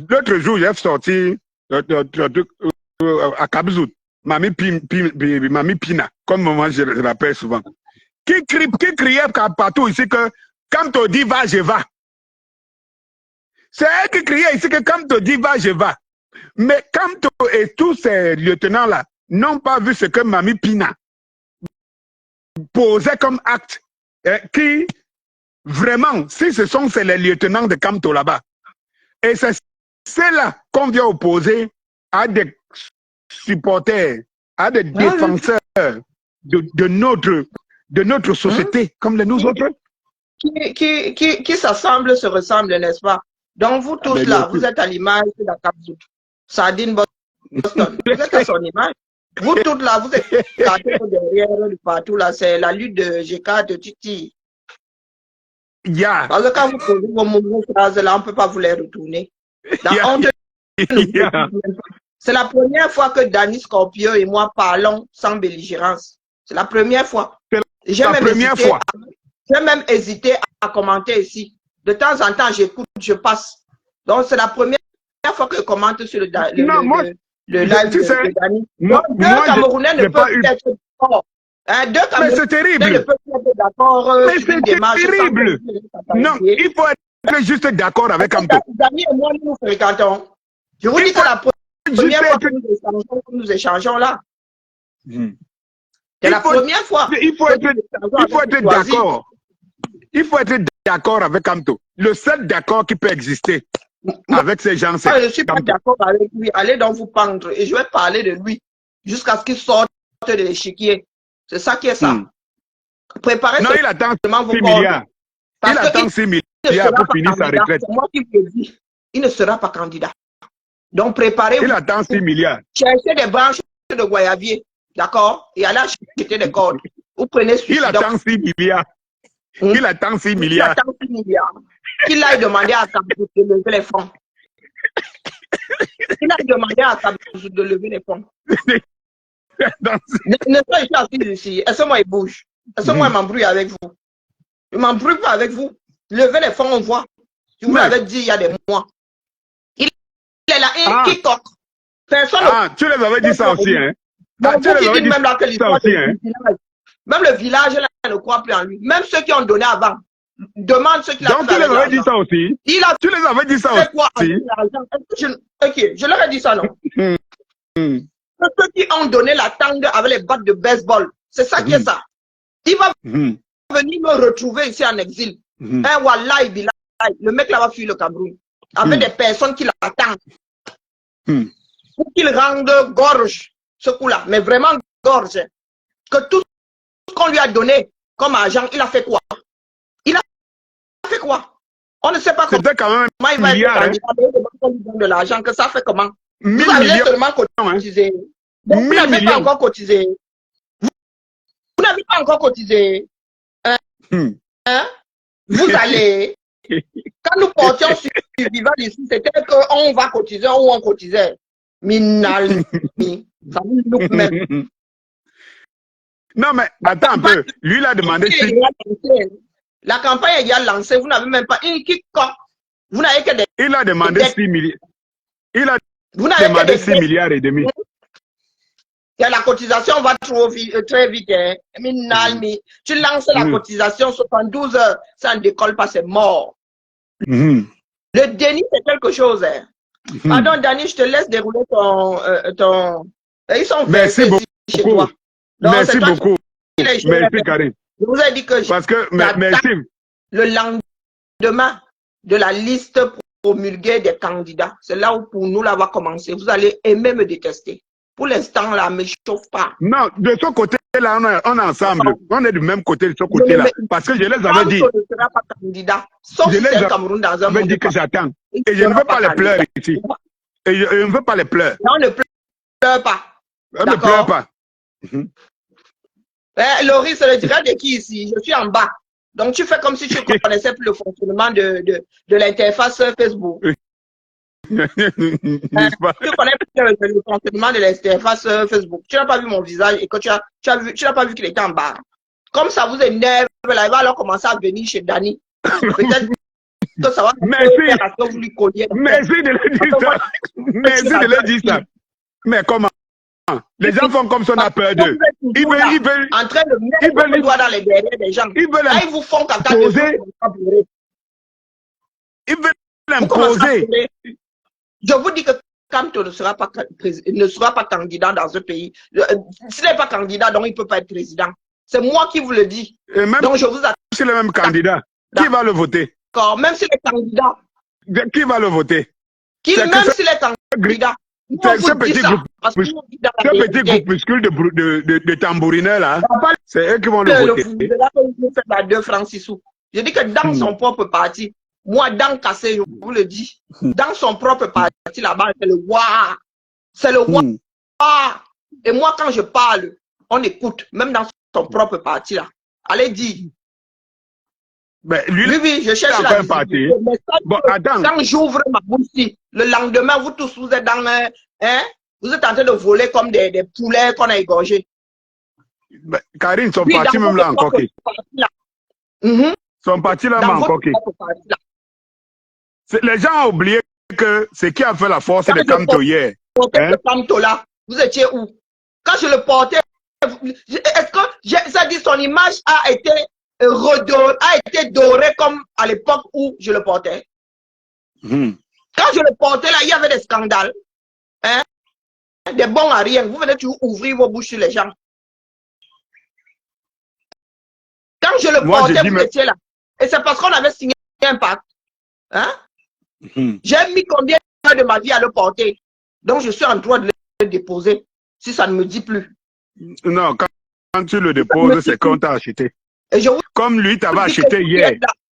L'autre jour, j'ai sorti à Kabzout, Mami Pina, comme moi je l'appelle souvent, qui criait partout ici que quand on dit va, je va. C'est elle qui criait ici que quand on dit va, je va. Mais Kamto et tous ces lieutenants-là n'ont pas vu ce que Mami Pina posait comme acte, qui, vraiment, si ce sont les lieutenants de Kamto là-bas, et c'est là qu'on vient opposer à des supporters, à des défenseurs de notre société, comme les nous autres. Qui s'assemblent, se ressemblent, n'est-ce pas? Donc vous tous là, vous êtes à l'image de la Kabzout. Sardine Boston, vous êtes à son image. Vous toutes là, vous êtes derrière, partout là, c'est la lutte de GK de Titi. Yeah. Parce que quand vous posez vos mots phrases là, on ne peut pas vous les retourner. C'est la première fois que Danny Scorpio et moi parlons sans belligérance. C'est la première fois. J'ai même hésité à commenter ici. De temps en temps, j'écoute, je passe. Donc, c'est la première fois que je commente sur le live de Danny. Deux Camerounais ne peuvent plus être d'accord. Deux Camerounais ne peuvent plus être d'accord. Mais c'est terrible. Non, il faut être juste d'accord avec Kamto. Danny et moi, nous fréquentons. Je vous dis que la première fois que nous échangeons là. C'est la première fois. Il faut être d'accord. Il faut être d'accord avec Kamto. Le seul d'accord qui peut exister avec ces gens, c'est. Je ne suis pas d'accord avec lui. Allez donc vous pendre et je vais parler de lui jusqu'à ce qu'il sorte de l'échiquier. C'est ça qui est ça. Préparez non, il attend 6 milliards. Il attend 6 milliards pour finir sa retraite. C'est moi qui vous le dis. Il ne sera pas candidat. Donc préparez-vous. Il attend 6 milliards. Cherchez des branches de goyavier. D'accord? Et allez acheter des cordes. Vous prenez celui-ci. Il attend 6 milliards. Il attend 6 milliards. Il attend 6 milliards. Qu'il aille demander à Kabzout de lever les fonds. Il aille demander à Kabzout de lever les fonds. Ne soyez pas assis ici. Est-ce que moi, il bouge? Est-ce que moi, il m'embrouille avec vous? Je ne m'embrouille pas avec vous. Levez les fonds, on voit. Je vous l'avais dit il y a des mois. Il est là, qui toque. Personne. Tu les avais dit ça aussi, hein? Donc, tu les avais dit même là que l'histoire aussi, hein? Même le village là, ne croit plus en lui. Même ceux qui ont donné avant. Demande ceux qui l'ont fait. Donc, tu les avais dit ça aussi? Tu les avais dit ça aussi? Quoi, ok, je leur ai dit ça, non? Ceux qui ont donné la tangue avec les battes de baseball. C'est ça qui est ça. Il va venir me retrouver ici en exil. Un wallahi billah. Le mec là va fuir le Cameroun. Avec des personnes qui l'attendent. Pour qu'il rende gorge ce coup-là. Mais vraiment gorge. Que tout ce qu'on lui a donné comme argent, il a fait quoi? Il a fait quoi? On ne sait pas comment il va être candidat. On lui donne de l'argent. Que ça fait comment? Vous allez seulement cotiser. Donc, vous n'avez pas encore cotisé. Vous n'avez pas encore cotisé. Vous allez. Quand nous portions sur Vival ici, c'était qu'on va cotiser ou on cotisait. Minal. Ça nous même. Non, mais attends un peu. Lui, il a demandé si. La campagne est déjà lancée. Vous n'avez même pas. Vous n'avez que des. Il a demandé 6 milliards. Il a demandé 6 milliards et demi. La cotisation va très vite. Hein. Tu lances la cotisation 72 heures, ça ne décolle pas, c'est mort. Le déni, c'est quelque chose. Hein. Pardon, Dani, je te laisse dérouler ton... Ils sont versés chez toi. Donc, merci beaucoup. Merci, Karine. Je vous ai dit que merci. Le lendemain de la liste promulguée des candidats, c'est là où pour nous, là, va commencer. Vous allez aimer me détester. Pour l'instant, là, ne me chauffe pas. Non, de ce côté-là, on est ensemble. On est du même côté de ce côté-là. Parce que je les avais dit. Je ne serai pas candidat. Sauf si c'est Cameroun dans un monde. Dit que j'attends. Et je ne veux pas les pleurs ici. Et je ne veux pas les pleurs. Non, on ne pleure pas. On ne pleure pas. Laurie, c'est le direct de qui ici? Je suis en bas. Donc, tu fais comme si tu ne connaissais plus le fonctionnement de l'interface Facebook. Tu connais le fonctionnement de l'interface Facebook. Tu n'as pas vu mon visage et que tu n'as pas vu qu'il était en bas. Comme ça vous énerve, là, il va alors commencer à venir chez Dani. Peut-être que ça va faire à ce que vous lui colliez. Merci de le dire ça. Merci de le dire ça. Mais comment? Les gens font comme si on a peur d'eux. Ils veulent en train de mettre le doigt dans les derrière des gens. Là, ils vous font caca imposer. Ils veulent imposer. Je vous dis que Kamto ne sera pas candidat dans ce pays. S'il n'est pas candidat, donc il ne peut pas être président. C'est moi qui vous le dis. Et même donc je vous attends. Si c'est le même candidat, qui va le voter? Même s'il est candidat. Qui va le voter? Même s'il est candidat. Ce petit groupuscule de tambourineurs là, c'est eux qui vont le voter. Je dis que dans son propre parti, moi, dans Kassé, je vous le dis, dans son propre parti là-bas, c'est le Wa. C'est le Wa. Et moi, quand je parle, on écoute, même dans son propre parti là. Allez dire. Ben, lui, je cherche la parti. Bon, quand j'ouvre ma bouche, le lendemain, vous tous, vous êtes dans vous êtes en train de voler comme des poulets qu'on a égorgés. Ben, Karine, son parti même là encore qui. Son parti là encore qui. Les gens ont oublié que c'est qui a fait la force de Kamto hier. Là, vous étiez où? Quand je le portais, est-ce que ça dit son image a été dorée comme à l'époque où je le portais? Quand je le portais là, il y avait des scandales. Hein? Des bons à rien. Vous venez toujours ouvrir vos bouches sur les gens. Quand je le portais, vous étiez là. Et c'est parce qu'on avait signé un pacte. Hein? J'ai mis combien de ma vie à le porter. Donc je suis en droit de le déposer. Si ça ne me dit plus. Non, quand tu le déposes, c'est qu'on t'a acheté. Comme lui, t'avais acheté hier.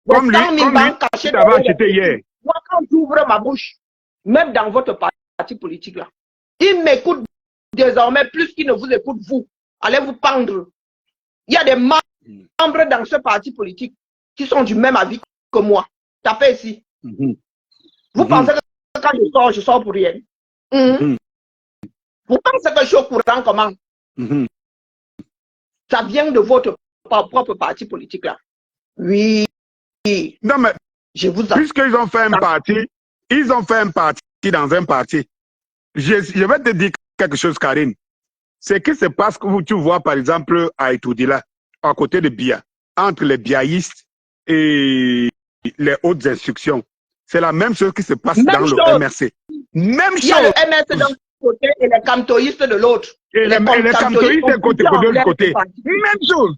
Comme lui, t'avais acheté hier. Moi, quand j'ouvre ma bouche, même dans votre parti politique là, il m'écoute désormais plus qu'il ne vous écoute vous. Allez vous pendre. Il y a des membres dans ce parti politique qui sont du même avis que moi. Tapez ici. Vous pensez que quand je sors pour rien. Vous pensez que je suis au courant comment? Ça vient de votre propre parti politique là. Oui. Non mais, puisqu'ils ont fait un parti, ils ont fait un parti dans un parti. Je vais te dire quelque chose, Karine. C'est que c'est parce que tu vois, par exemple, à Etoudila, à côté de Bia, entre les biaïstes et les hautes instructions. C'est la même chose qui se passe dans le MRC. Même chose. Il y a le MRC d'un côté et les camtoïstes de l'autre. Et les camtoïstes de l'autre côté. Même chose.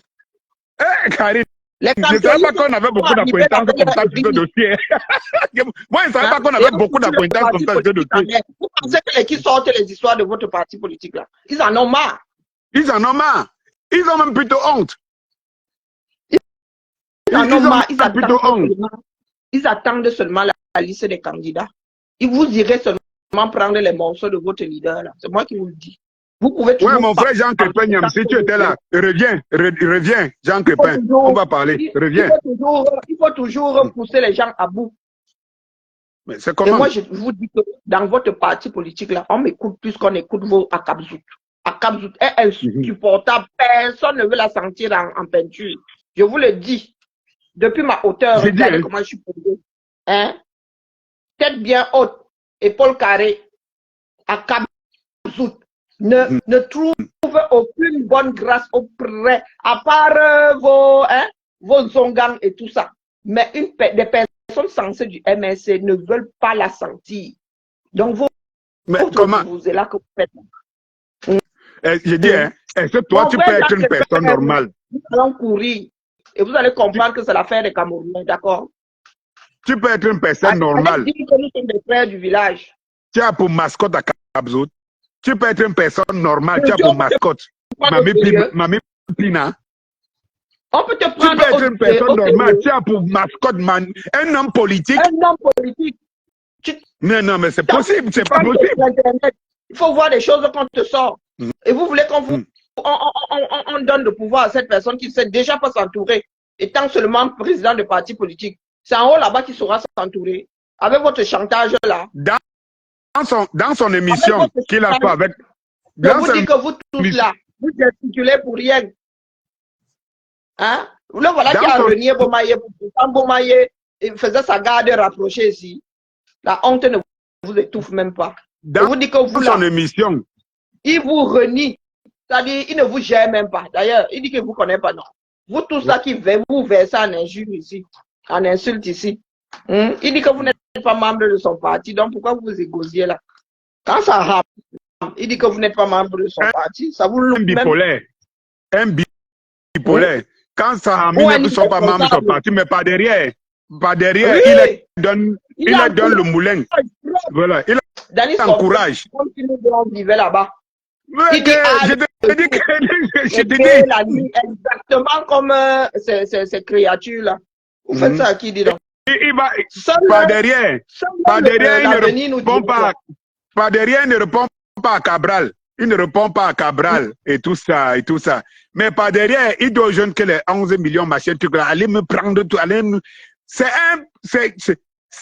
Eh, Karine. Je ne savais pas qu'on avait beaucoup d'acquaintances comme ça sur ce dossier. Moi, je ne savais pas qu'on avait beaucoup d'acquaintances comme ça sur ce dossier. Vous pensez que qui sortent les histoires de votre parti politique là? Ils en ont marre. Ils en ont marre. Ils ont même plutôt honte. Ils en ont marre. Ils attendent seulement la liste des candidats. Ils vous irez seulement prendre les morceaux de votre leader là. C'est moi qui vous le dis. Vous pouvez toujours. Oui, mon frère Jean Crépin, si tu étais là, reviens, Jean Crépin. On va parler. Reviens. Il faut toujours pousser les gens à bout. Mais c'est comment? Et moi, je vous dis que dans votre parti politique là, on m'écoute plus qu'on écoute vos Akabzout. Akabzout est insupportable. Personne ne veut la sentir en peinture. Je vous le dis. Depuis ma hauteur, regardez comment je suis posé. Hein? Tête bien haute, épaules carrées, Akabzout. ne trouve aucune bonne grâce auprès, à part vos zongangs et tout ça. Mais des personnes censées du MNC ne veulent pas la sentir. Donc, vous êtes là que vous faites. Je dis, est-ce que toi, tu peux être une personne normale? Nous allons courir et vous allez comprendre que c'est l'affaire des Camerounais, d'accord? Tu peux être une personne normale. Dire que nous sommes des frères du village. Tu as pour mascotte à Kabzout. Tu peux être une personne normale. Tu as pour mascotte Mamie Pina. On peut te prendre. Tu peux être une personne normale. Tu as pour mascotte un homme politique. Un homme politique. Non, mais c'est possible. C'est pas possible. Il faut voir les choses qu'on te sort. Et vous voulez qu'on vous on donne le pouvoir à cette personne qui ne sait déjà pas s'entourer, étant seulement président de parti politique. C'est en haut là-bas qu'il saura s'entourer. Avec votre chantage là. Dans son émission qu'il a fait avec. Je vous dis que vous tous là, vous gesticulez pour rien. Hein? Le voilà qui a renié Bomaye. Quand Bomaye faisait sa garde rapprochée ici, la honte ne vous étouffe même pas. Je vous dis que vous là, son émission. Il vous renie. C'est-à-dire, il ne vous gère même pas. D'ailleurs, il dit qu'il ne vous connaît pas, non. Vous tous là qui vous versez en injure ici, en insulte ici. Il dit que vous n'êtes pas membre de son parti, donc pourquoi vous vous égosiez là? Quand ça rame, il dit que vous n'êtes pas membre de son parti, ça vous loupe même. Un bipolaire. Quand ça rame, ils ne sont pas membres de son parti, mais pas derrière. Pas derrière, oui. il donne le moulin. Voilà, il encourage. Comme si nous vivions là-bas. Je te dis la nuit, exactement comme ces créatures-là. Vous faites ça à qui, dis donc? Il va pas derrière. Pas derrière, il ne répond pas. Pas derrière, il ne répond pas à Cabral. Il ne répond pas à Cabral et tout ça, et tout ça. Mais pas derrière, il doit jeune que les 11 millions machin truc là. Allez me prendre tout. C'est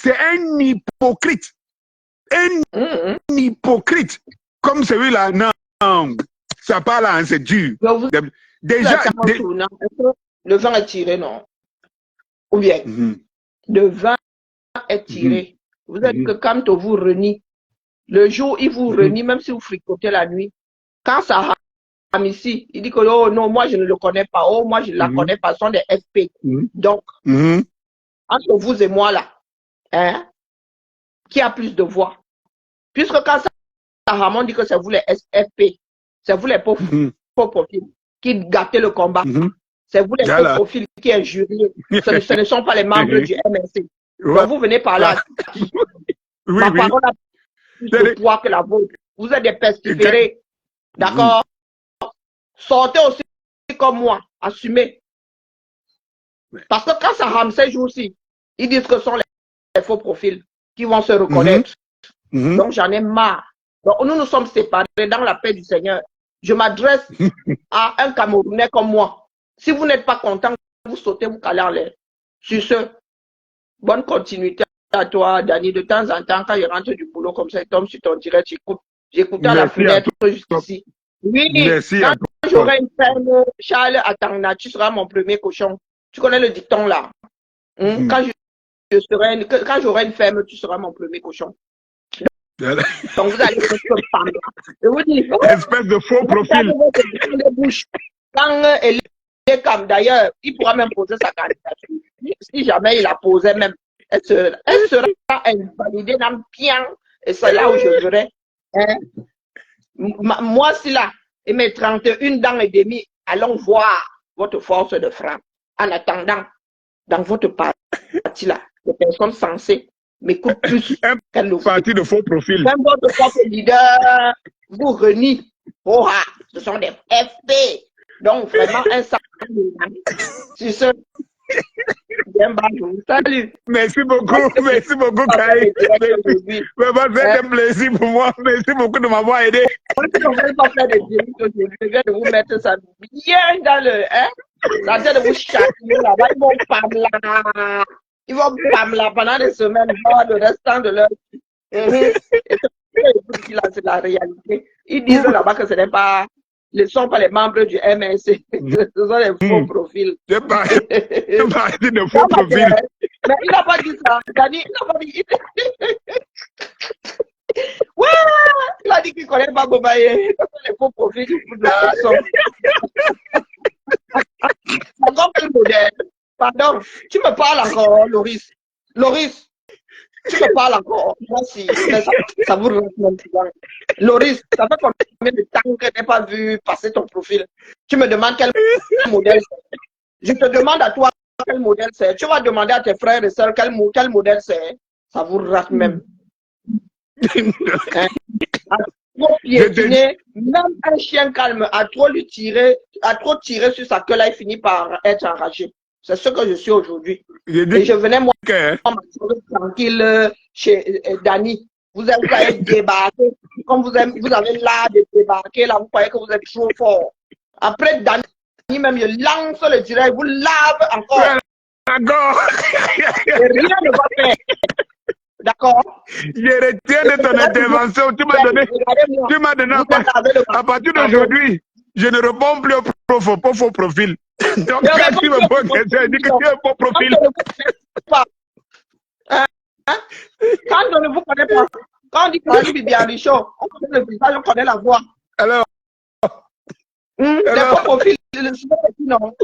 un hypocrite. Un hypocrite. Comme celui-là, non. Ça parle là, c'est dur. Déjà. Le vin est tiré, non? Ou bien, le vin est tiré. Vous êtes que quand on vous renie, le jour il vous renie, même si vous fricotez la nuit, quand ça rame ici, il dit que oh non, moi je ne le connais pas, oh moi je ne la connais pas, ce sont des FP. Donc, entre vous et moi là, hein, qui a plus de voix? Puisque quand ça rame, on dit que c'est vous les FP, c'est vous les pauvres profils qui gâtez le combat. C'est vous les pauvres profils qui injuriez. Ce ne sont pas les membres du MNC. Donc vous venez par là. Ma parole a plus de poids que la vôtre. Vous êtes des pestiférés. D'accord? Sortez aussi comme moi. Assumez. Parce que quand ça rame ces jours-ci, ils disent que ce sont les faux profils qui vont se reconnaître. Donc j'en ai marre. Donc nous nous sommes séparés dans la paix du Seigneur. Je m'adresse à un Camerounais comme moi. Si vous n'êtes pas content, vous sautez, vous calez en l'air. Sur ce, bonne continuité à toi, Dani. De temps en temps, quand je rentre du boulot comme ça, je tombe sur ton direct, j'écoute à la fenêtre jusqu'ici. Oui, quand j'aurai une ferme, Charles, attends, tu seras mon premier cochon. Tu connais le dicton là. Quand j'aurai une ferme, tu seras mon premier cochon. Donc vous allez être une femme. Je vous dis, espèce de faux profil. Quand elle est comme d'ailleurs, il pourra même poser sa candidature. Si jamais il la posait même, elle sera invalidée dans bien. Et c'est là où je verrai. Hein? Moi, si là, et mes 31 dents et demi, allons voir votre force de frappe. En attendant, dans votre parti là, les personnes censées m'écoutent plus qu'elle le parti de faux profil. Même votre propre leader vous renie. Oh, ce sont des FP. Donc, vraiment, un sac. C'est ça. Salut. Merci beaucoup, Kai. Vraiment, c'est un plaisir pour moi. Merci beaucoup de m'avoir aidé. Je viens de vous mettre ça bien dans le. La tête de vous châtier là-bas. Ils vont pas là. Ils vont pas là pendant des semaines, le restant de leur vie. C'est la réalité. Ils disent là-bas que ce n'est pas. Ne sont pas les membres du MNC. Ce sont les faux profils. C'est pas de faux profils. Mais il n'a pas dit ça. Dani, il n'a pas dit. Ouais, il a dit qu'il ne connaît pas Bomaye. les faux profils du foot de la façon. Encore quel modèle? Pardon, tu me parles encore, Loris. Loris, tu me parles encore. Moi, si, mais ça vous rend même bien. Loris, ça fait combien de temps que tu n'as pas vu passer ton profil? Tu me demandes quel modèle c'est. Je te demande à toi quel modèle c'est. Tu vas demander à tes frères et sœurs quel modèle c'est. Ça vous rate même. Hein? À trop piétiner, même un chien calme, à trop tirer sur sa queue, là, il finit par être enragé. C'est ce que je suis aujourd'hui. Et je venais, moi, tranquille chez Dani. Vous avez débarqué. Comme vous avez l'art de débarquer, là, vous croyez que vous êtes trop fort. Après, Dani, même, il lance le direct, vous lave encore. D'accord. Et rien ne va faire. D'accord? Je retiens de ton intervention. Tu m'as donné à partir d'aujourd'hui, je ne réponds plus au faux profil. Donc, quand tu me poses une question, je dis que tu as un faux profil. Quand on ne vous connaît pas, quand on dit que c'est bien Richard, on connaît le visage, on connaît la voix. Alors, les faux profils, non.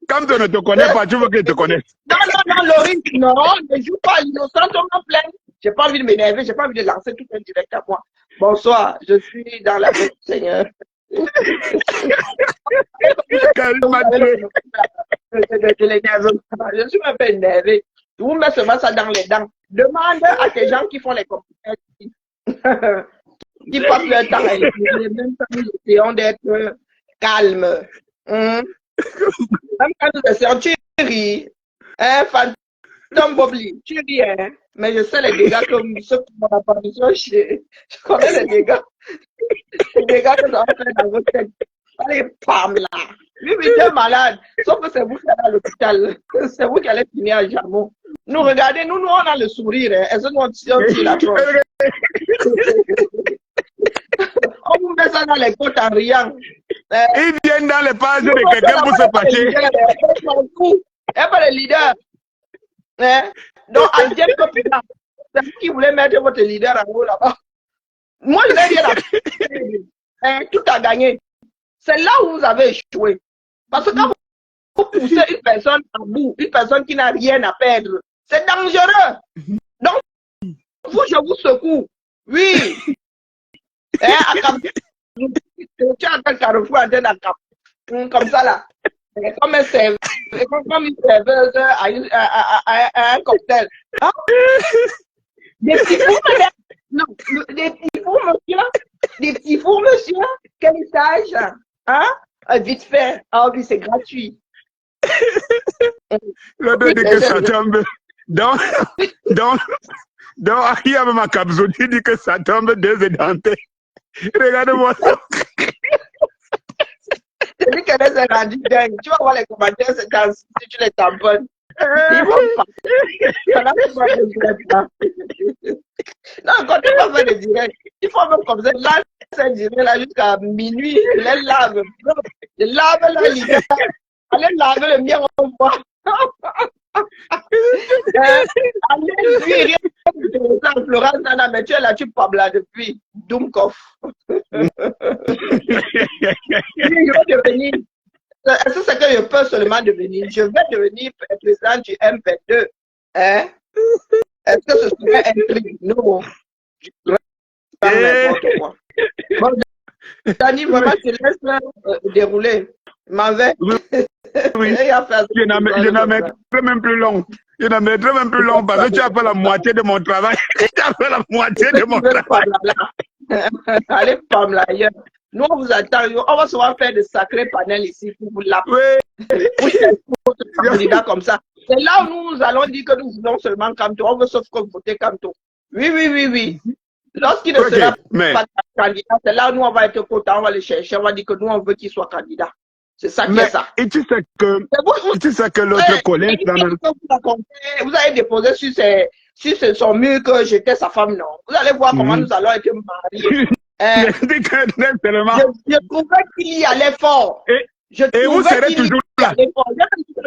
Quand on ne te connaît pas, tu veux qu'il te connaisse. Non, Loris, non, ne joue pas l'innocent, on m'en plaint. J'ai pas envie de m'énerver, j'ai pas envie de lancer tout un direct à moi. Bonsoir, je suis dans la paix du Seigneur. Je suis un peu énervé. Vous mettez seulement ça dans les dents. Demande à tes gens qui font les compétences, qui passent leur temps à étudier, même quand nous essayons d'être calmes. Même quand nous essayons, tu ris. Fantôme Bobli, tu ris, hein? Mais je sais les dégâts que ceux qui font l'apparition, je connais les dégâts. Les dégâts que ça va faire dans votre tête. Allez, pam là. Lui, il est malade. Sauf que c'est vous qui allez à l'hôpital. C'est vous qui allez finir à Jamon. Nous, regardez, nous, on a le sourire. Hein. Est-ce que nous, on tire la tronche? On vous met ça dans les côtes en riant. Ils viennent dans les pages de quelqu'un pour se fâcher. Et pas les leaders. Hein? Donc, Algène Copina, c'est vous qui voulez mettre votre leader en haut là-bas. Moi, je n'ai rien à faire. Tout a gagné. C'est là où vous avez échoué. Parce que quand vous poussez une personne à bout, une personne qui n'a rien à perdre, c'est dangereux. Donc, vous, je vous secoue. Oui. Tu as un carrefour à Cap. Comme ça là. Comme un serveur, comme une serveuse à un cocktail. Hein? Des petits fours, non, des petits fours, monsieur. Des petits fours, monsieur. Quel étage? Hein? Vite fait. Ah oui, c'est gratuit. Le deux dit que ça tombe. Donc, il y a ma capsule qui dit que ça tombe deux édentés. Regardez-moi ça. C'est lui qui est rendu dingue. Tu vas voir les commentaires, c'est quand si tu les tamponnes. Ils vont pas. Non, quand tu vas faire des directs, il faut même comme ça. Là, c'est direct là jusqu'à minuit. Les lave. Je lave la leader. Allez laver le mien, on voit. Allez, lui, rien de Florence, Nana, mais tu es là, tu parles là depuis Doumkov. Je vais devenir. Est-ce que c'est que je peux seulement devenir? Je vais devenir président du MP2. Hein? Est-ce que ce serait un truc? Non. Je ne pas n'importe quoi. Bon, Dani, vraiment, je laisse dérouler. Je m'en vais. Oui. Je n'en mettrai même plus long. Je n'en mettrai même plus long parce que tu as fait la moitié de mon travail. Tu as fait la moitié de mon travail. Allez, femme là, ailleurs. Nous, on vous attend. On va souvent faire de sacrés panels ici pour vous l'appeler. Oui. Candidat comme ça. C'est là où nous allons dire que nous voulons seulement Kamto. On veut sauf que voter Kamto. Oui. Lorsqu'il ne sera pas candidat, c'est là où nous, on va être content, on va le chercher, on va dire que nous, on veut qu'il soit candidat. C'est ça qui est ça. Et tu sais que l'autre collègue... Vous avez déposé sur son mur que j'étais sa femme, non. Vous allez voir comment nous allons être mariés. Je trouvais qu'il y allait fort. Et vous serez toujours là.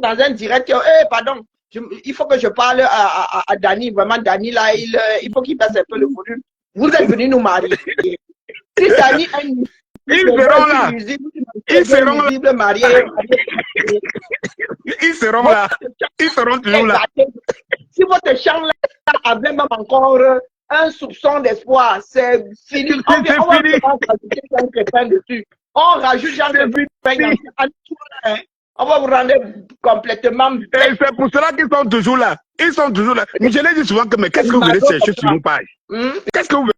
Dans un direct, pardon, il faut que je parle à Dani. Vraiment, Dani, là, il faut qu'il passe un peu le volume. Vous êtes venu nous marier. Si Dani a une ils seront là. Ils seront là. Marié. Ils seront là. Ils seront toujours là. Si votre chambre avait même encore un soupçon d'espoir, c'est fini. On va rajouter un crépin dessus. On rajoute genre de on va vous rendre complètement. Et c'est pour cela qu'ils sont toujours là. Ils sont toujours là. Mais je l'ai dit souvent que, mais qu'est-ce que vous venez chercher sur nos pages? Qu'est-ce que vous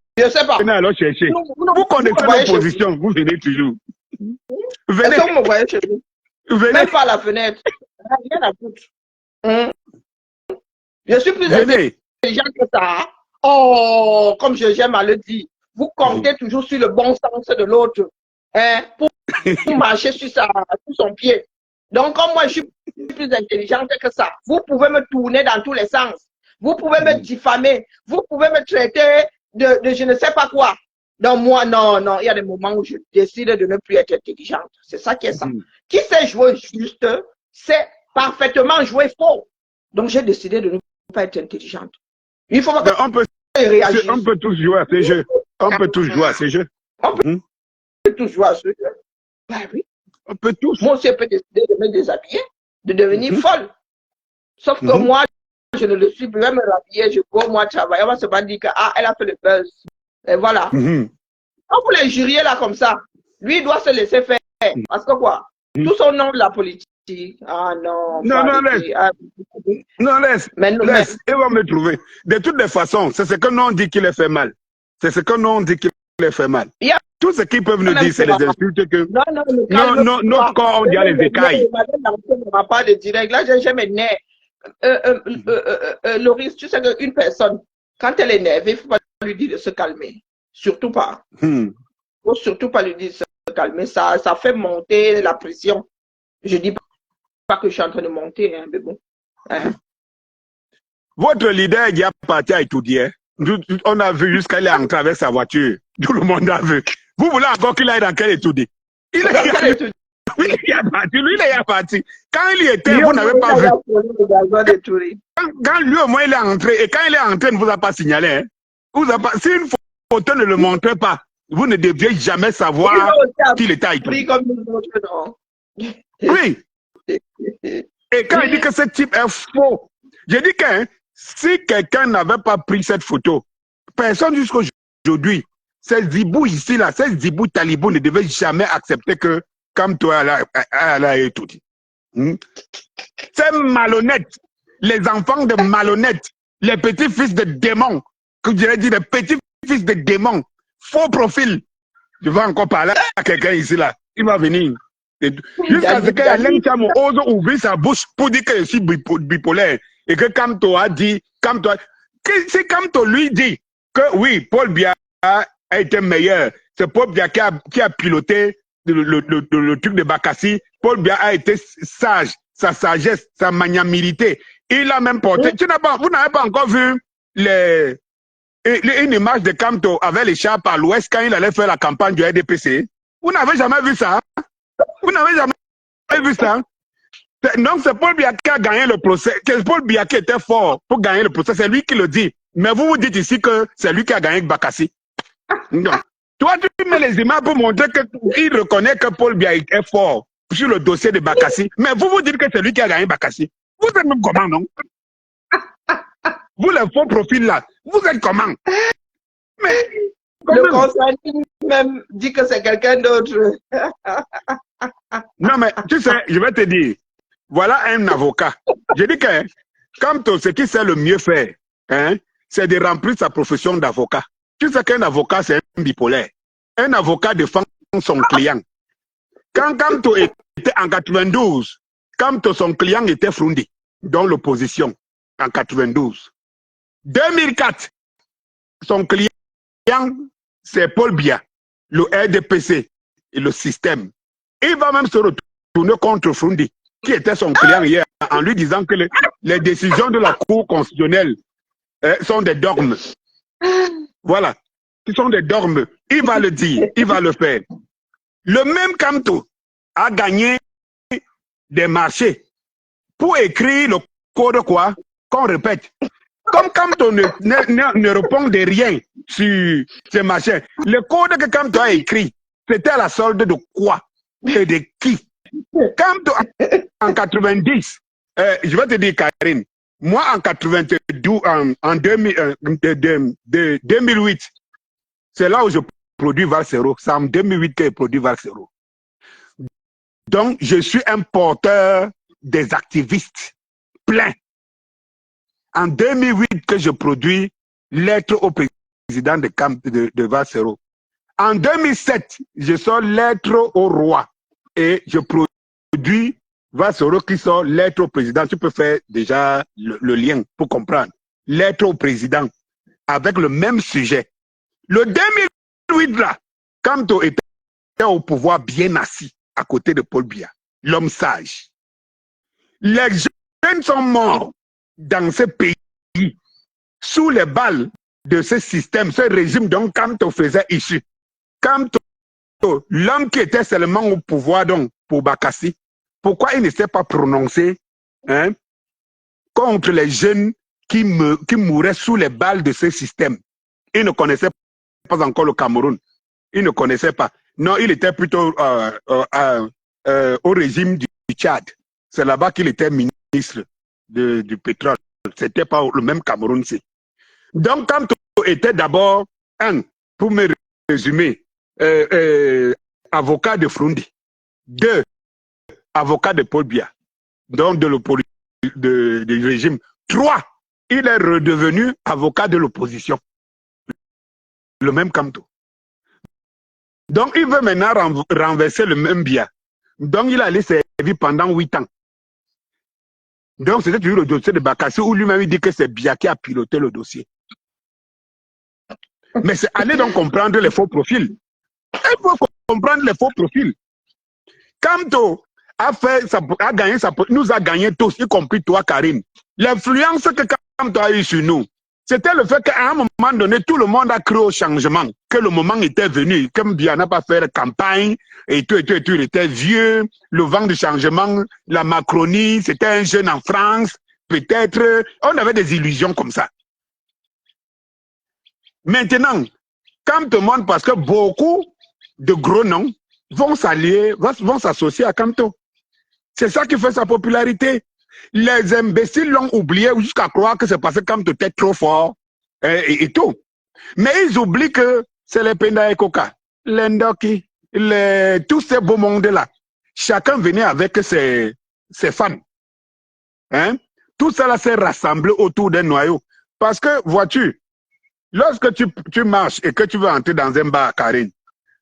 venez alors chercher? Vous connaissez nos positions, vous venez toujours. Venez. Est-ce que vous me voyez chez vous? Venez. Même pas à la fenêtre. Rien à foutre. Je suis plus intelligent que ça. Oh, comme j'aime à le dire, vous comptez toujours sur le bon sens de l'autre pour marcher sur son pied. Donc, comme moi, je suis plus intelligente que ça, vous pouvez me tourner dans tous les sens. Vous pouvez me diffamer. Vous pouvez me traiter de je ne sais pas quoi. Donc, moi, non, il y a des moments où je décide de ne plus être intelligente. C'est ça qui est ça. Qui sait jouer juste, c'est parfaitement jouer faux. Donc, j'ai décidé de ne pas être intelligente. Il faut pas on peut tous jouer à ces jeux. On peut tous jouer à ces jeux. On peut tous jouer à ce jeu. Ben oui. On peut tous. Moi aussi, je peux décider de me déshabiller, de devenir folle. Sauf que moi, je ne le suis plus. Je vais me rhabiller, je go, moi, travailler. On va se pas dire que, elle a fait le buzz. Et voilà. On peut l'injurier là comme ça. Lui, il doit se laisser faire. Parce que quoi? Tout son nom de la politique. Ah non. Non, laisse. Non, laisse. Laisse. Il va me trouver. De toutes les façons, c'est ce que nous on dit qu'il a fait mal. C'est ce que nous on dit qu'il a fait mal. Tout ce qu'ils peuvent nous dire, c'est les insultes que. Non, notre corps, on dit les écailles. On n'a pas de direct. Là, j'ai mes nerfs. Loris, tu sais qu'une personne, quand elle est énervée, il ne faut pas lui dire de se calmer. Surtout pas. Il ne faut surtout pas lui dire de se calmer. Ça fait monter la pression. Je ne dis pas que je suis en train de monter, mais bon. Votre leader est parti à étudier. On a vu jusqu'à aller entrer avec sa voiture. Tout le monde a vu. Vous voulez encore qu'il aille dans quel étude? Il est parti. Quand il y était, vous n'avez pas vu. Quand lui au moins il est entré, et quand il est entré, il ne vous a pas signalé. Si une photo ne le montrait pas, vous ne deviez jamais savoir qu'il était à étudier. Oui. Et quand il dit que ce type est faux, je dis que si quelqu'un n'avait pas pris cette photo, personne jusqu'aujourd'hui, ces zibou ici, là, ces zibou talibou ne devaient jamais accepter que, comme toi, elle a étudié. C'est malhonnête. Les enfants de malhonnêtes, les petits-fils de démons, que je dirais dire, les petits-fils de démons, faux profil. Je vais encore parler à quelqu'un ici, là. Il va venir. Jusqu'à ce qu'Alain Chamo ose ouvrir sa bouche pour dire que je suis bipolaire. Et que Kamto a dit, si Kamto lui dit que oui, Paul Biya a été meilleur, c'est Paul Biya qui a piloté le truc de Bakassi, Paul Biya a été sage, sa sagesse, sa magnanimité. Il a même porté. Vous n'avez pas encore vu une image de Kamto avec les chars par l'ouest quand il allait faire la campagne du RDPC? Vous n'avez jamais vu ça? Vous n'avez jamais vu ça? Donc c'est Paul Biya qui a gagné le procès. C'est Paul Biya qui était fort pour gagner le procès. C'est lui qui le dit. Mais vous dites ici que c'est lui qui a gagné Bakassi. Non. Toi, tu mets les images pour montrer qu'il reconnaît que Paul Biya est fort sur le dossier de Bakassi. Mais vous dites que c'est lui qui a gagné Bakassi. Vous êtes même comment, non? Vous, les faux profils là, vous êtes comment? Mais, le conseil même dit que c'est quelqu'un d'autre. Non, mais tu sais, je vais te dire, voilà un avocat. Je dis que, comme ce qui sait le mieux faire, c'est de remplir sa profession d'avocat. Tu sais qu'un avocat, c'est un bipolaire. Un avocat défend son client. Quand Kamto était en 92, Kamto, son client était Frundi, dans l'opposition, en 92. 2004, son client, c'est Paul Biya, le RDPC et le système. Il va même se retourner contre Frundi, qui était son client hier, en lui disant que les décisions de la Cour constitutionnelle sont des dogmes. Voilà, ce sont des dogmes. Il va le dire, il va le faire. Le même Kamto a gagné des marchés pour écrire le code quoi, qu'on répète. comme Camto ne répond de rien sur ces machins, le code que Camto a écrit, c'était à la solde de quoi et de qui? Camto en 90, je vais te dire Karine, moi en 92, en 2008, c'est là où je produis Valsero. C'est en 2008 que je produis Valsero. Donc, je suis un porteur des activistes plein. En 2008 que je produis lettre au président de Valsero. En 2007, je sors lettre au roi et je produis Valsero qui sort lettre au président. Tu peux faire déjà le lien pour comprendre. Lettre au président avec le même sujet. Le 2008 là, Camto était au pouvoir bien assis à côté de Paul Biya, l'homme sage. Les jeunes sont morts dans ce pays sous les balles de ce système, ce régime dont Camto faisait issue. Camto, l'homme qui était seulement au pouvoir donc pour Bakassi, pourquoi il ne s'est pas prononcé contre les jeunes qui mouraient sous les balles de ce système? Il ne connaissait pas encore le Cameroun. Il ne connaissait pas. Non, il était plutôt au régime du Tchad. C'est là-bas qu'il était ministre du pétrole. C'était pas le même Cameroun-ci. Donc, Camto était d'abord, pour me résumer, avocat de Frundi. 2, avocat de Paul Biya, donc du régime. 3, il est redevenu avocat de l'opposition. Le même Camto. Donc, il veut maintenant renverser le même Biya. Donc, il allait servir pendant 8 ans. Donc, c'était toujours le dossier de Bakassi où lui-même dit que c'est Biya qui a piloté le dossier. Mais c'est aller donc comprendre les faux profils. Il faut comprendre les faux profils. Camto nous a gagné tous, y compris toi, Karine. L'influence que Camto a eu sur nous, c'était le fait qu'à un moment donné, tout le monde a cru au changement, que le moment était venu, comme Biya n'a pas fait de campagne, et tout, il était vieux, le vent du changement, la Macronie, c'était un jeune en France, peut-être, on avait des illusions comme ça. Maintenant, quand tout le monde, parce que beaucoup de gros noms vont s'allier, vont s'associer à Camto. C'est ça qui fait sa popularité. Les imbéciles l'ont oublié jusqu'à croire que c'est parce que Camto était trop fort et tout. Mais ils oublient que c'est les Penda et Koka, les Ndoki, tous ces beaux mondes-là. Chacun venait avec ses fans. Tout ça s'est rassemblé autour d'un noyau. Parce que, vois-tu, lorsque tu marches et que tu veux entrer dans un bar, Karine,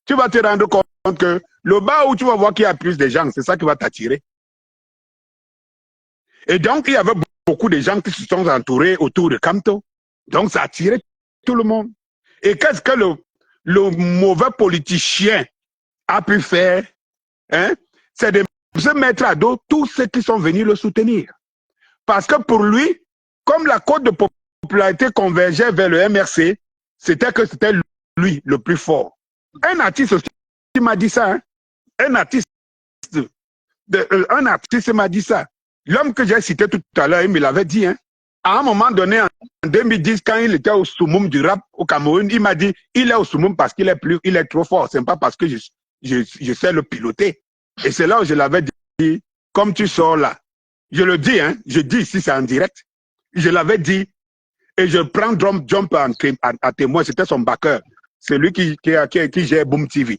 tu vas te rendre compte que le bar où tu vas voir qu'il y a plus de gens, c'est ça qui va t'attirer. Et donc, il y avait beaucoup de gens qui se sont entourés autour de Camto. Donc, ça attirait tout le monde. Et qu'est-ce que le mauvais politicien a pu faire? C'est de se mettre à dos tous ceux qui sont venus le soutenir. Parce que pour lui, comme la cote de popularité convergeait vers le MRC, c'était que c'était lui le plus fort. Un artiste aussi m'a dit ça. Un artiste m'a dit ça. L'homme que j'ai cité tout à l'heure, il me l'avait dit. À un moment donné, en 2010, quand il était au summum du rap au Cameroun, il m'a dit, il est au summum parce qu'il est trop fort. Ce n'est pas parce que je sais le piloter. Et c'est là où je l'avais dit, comme tu sors là. Je le dis, je dis ici, c'est en direct. Je l'avais dit, et je prends Jump à témoin, c'était son backer. C'est lui qui gère Boom TV.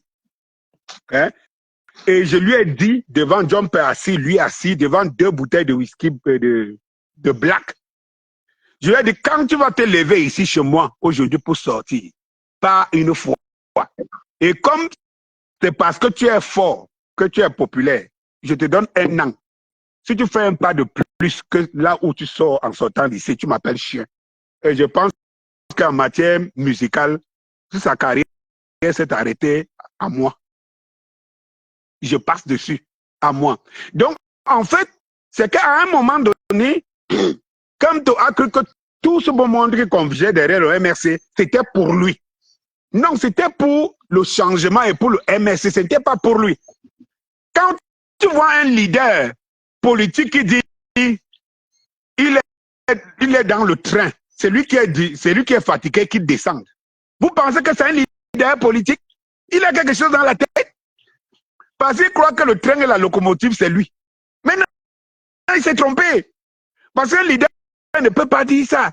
Et je lui ai dit, devant Jump assis, lui assis, devant 2 bouteilles de whisky de Black. Je lui ai dit, quand tu vas te lever ici chez moi, aujourd'hui pour sortir, pas une fois. Et comme c'est parce que tu es fort, que tu es populaire, je te donne 1 an. Si tu fais un pas de plus que là où tu sors en sortant d'ici, tu m'appelles chien. Et je pense qu'en matière musicale, toute sa carrière s'est arrêtée à moi. Je passe dessus, à moi. Donc, en fait, c'est qu'à un moment donné, quand tu as cru que tout ce beau monde qui convergeait derrière le MRC, c'était pour lui. Non, c'était pour le changement et pour le MRC, ce n'était pas pour lui. Quand tu vois un leader politique qui dit il est dans le train c'est lui qui est fatigué qui descend. Vous pensez que c'est un leader politique? Il a quelque chose dans la tête. Parce qu'il croit que le train et la locomotive, c'est lui. Maintenant, il s'est trompé. Parce qu'un leader ne peut pas dire ça.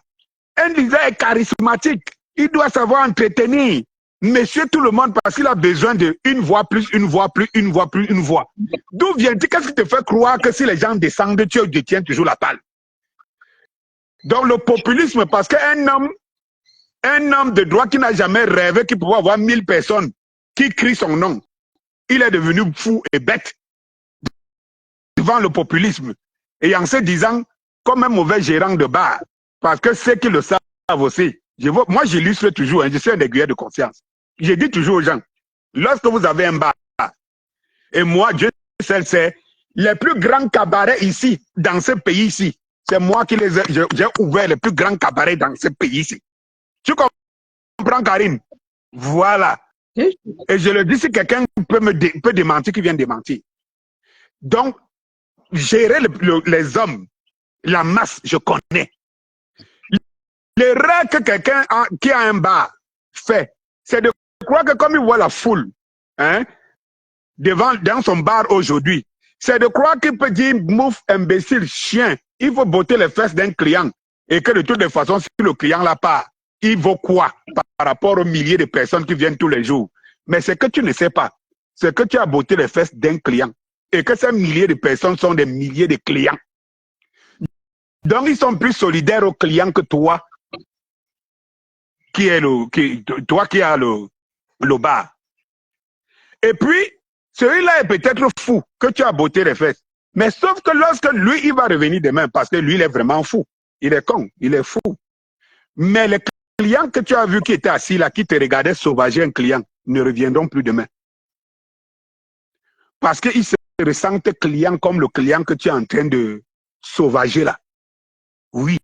Un leader est charismatique. Il doit savoir entretenir monsieur tout le monde parce qu'il a besoin d'une voix plus, une voix plus, une voix plus, une voix. D'où vient-il? Qu'est-ce qui te fait croire que si les gens descendent, tu détiens toujours la balle? Donc le populisme, parce qu'un homme de droit qui n'a jamais rêvé qu'il pouvait avoir 1000 personnes qui crient son nom, il est devenu fou et bête devant le populisme. Et en se disant, comme un mauvais gérant de bar, parce que ceux qui le savent aussi, moi j'illustre toujours, je suis un aiguilleur de conscience. Je dis toujours aux gens, lorsque vous avez un bar, et moi, Dieu seul sait, les plus grands cabarets ici, dans ce pays-ci, c'est moi qui j'ai ouvert les plus grands cabarets dans ce pays-ci. Tu comprends, Karine? Voilà. Et je le dis, si quelqu'un peut démentir, qui vient démentir. Donc, gérer les hommes, la masse, je connais. L'erreur que quelqu'un qui a un bar fait, c'est de croire que comme il voit la foule, hein, dans son bar aujourd'hui, c'est de croire qu'il peut dire mouf, imbécile, chien, il faut botter les fesses d'un client et que de toutes les façons, si le client l'a pas, il vaut quoi par rapport aux milliers de personnes qui viennent tous les jours. Mais ce que tu ne sais pas, c'est que tu as botté les fesses d'un client et que ces milliers de personnes sont des milliers de clients. Donc, ils sont plus solidaires aux clients que toi, qui as le bar. Et puis, celui-là est peut-être fou que tu as botté les fesses. Mais sauf que lorsque lui, il va revenir demain, parce que lui, il est vraiment fou. Il est con, il est fou. Mais les clients que tu as vus qui étaient assis là, qui te regardaient sauvager un client, ne reviendront plus demain. Parce qu'ils se ressentent clients comme le client que tu es en train de sauvager là. Oui.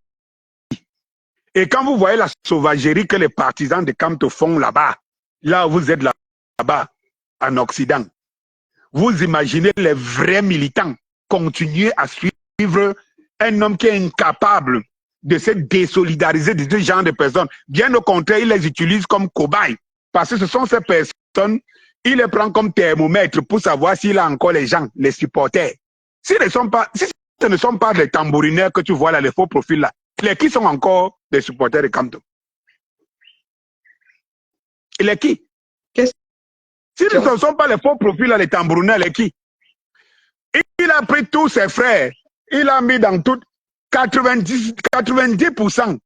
Et quand vous voyez la sauvagerie que les partisans de Kamto font là-bas, là où vous êtes là-bas, en Occident, vous imaginez les vrais militants continuer à suivre un homme qui est incapable de se désolidariser de ce genre de personnes. Bien au contraire, il les utilise comme cobayes. Parce que ce sont ces personnes, il les prend comme thermomètre pour savoir s'il a encore les gens, les supporters. Si ce ne sont pas les tambourineurs que tu vois là, les faux profils là, les qui sont encore des supporters de Kamto? Les qui? Si ce ne sont pas les faux profils là, les tambourineurs, les qui? Il a pris tous ses frères, il a mis dans tout 90%.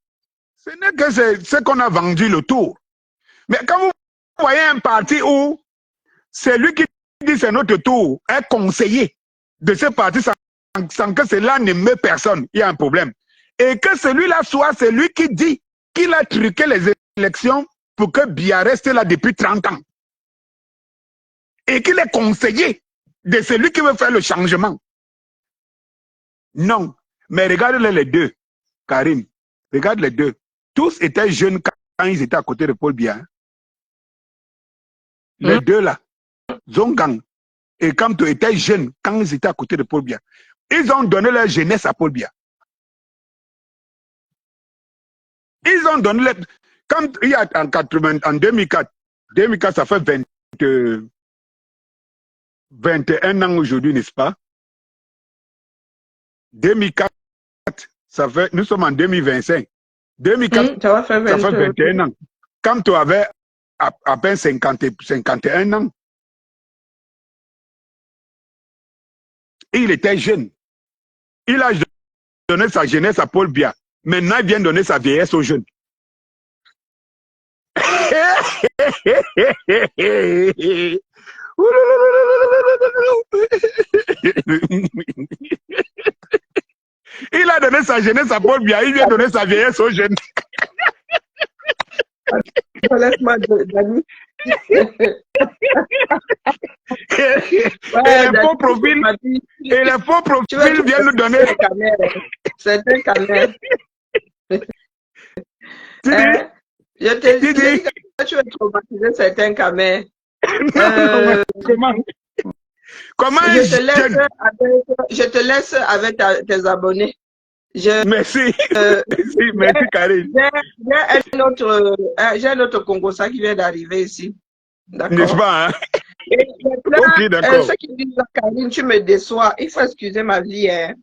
Ce n'est que ce qu'on a vendu le tour. Mais quand vous voyez un parti où c'est lui qui dit c'est notre tour, un conseiller de ce parti sans que cela ne meut personne, il y a un problème. Et que celui-là soit celui qui dit qu'il a truqué les élections pour que Biya reste là depuis 30 ans. Et qu'il est conseiller de celui qui veut faire le changement. Non. Mais regarde les deux, Karine. Regarde les deux. Tous étaient jeunes quand ils étaient à côté de Paul Biya. Les deux là, Zongang et Kamto étaient jeunes quand ils étaient à côté de Paul Biya. Ils ont donné leur jeunesse à Paul Biya. Ils ont donné quand il y a en 2004, ça fait 21 ans aujourd'hui, n'est-ce pas? 2004, ça fait, nous sommes en 2025. 2004, ça fait 21 ans. Quand tu avais à peine 51 ans, il était jeune. Il a donné sa jeunesse à Paul Biya. Maintenant, il vient donner sa vieillesse aux jeunes. Il a donné sa jeunesse à Paul Biya, il vient donner sa vieillesse aux jeunes. Laisse-moi, Dani. Et les faux profils viennent nous donner. C'est un canard. Je te dis que tu veux traumatiser certains camers. Comment je te laisse avec tes abonnés. Merci. Merci, Karine. J'ai un autre Congossais qui vient d'arriver ici. N'est-ce D'accord. pas, hein? Et maintenant, Ok, d'accord. ceux qui disent, Karine, tu me déçois, il faut excuser ma vie. Hein.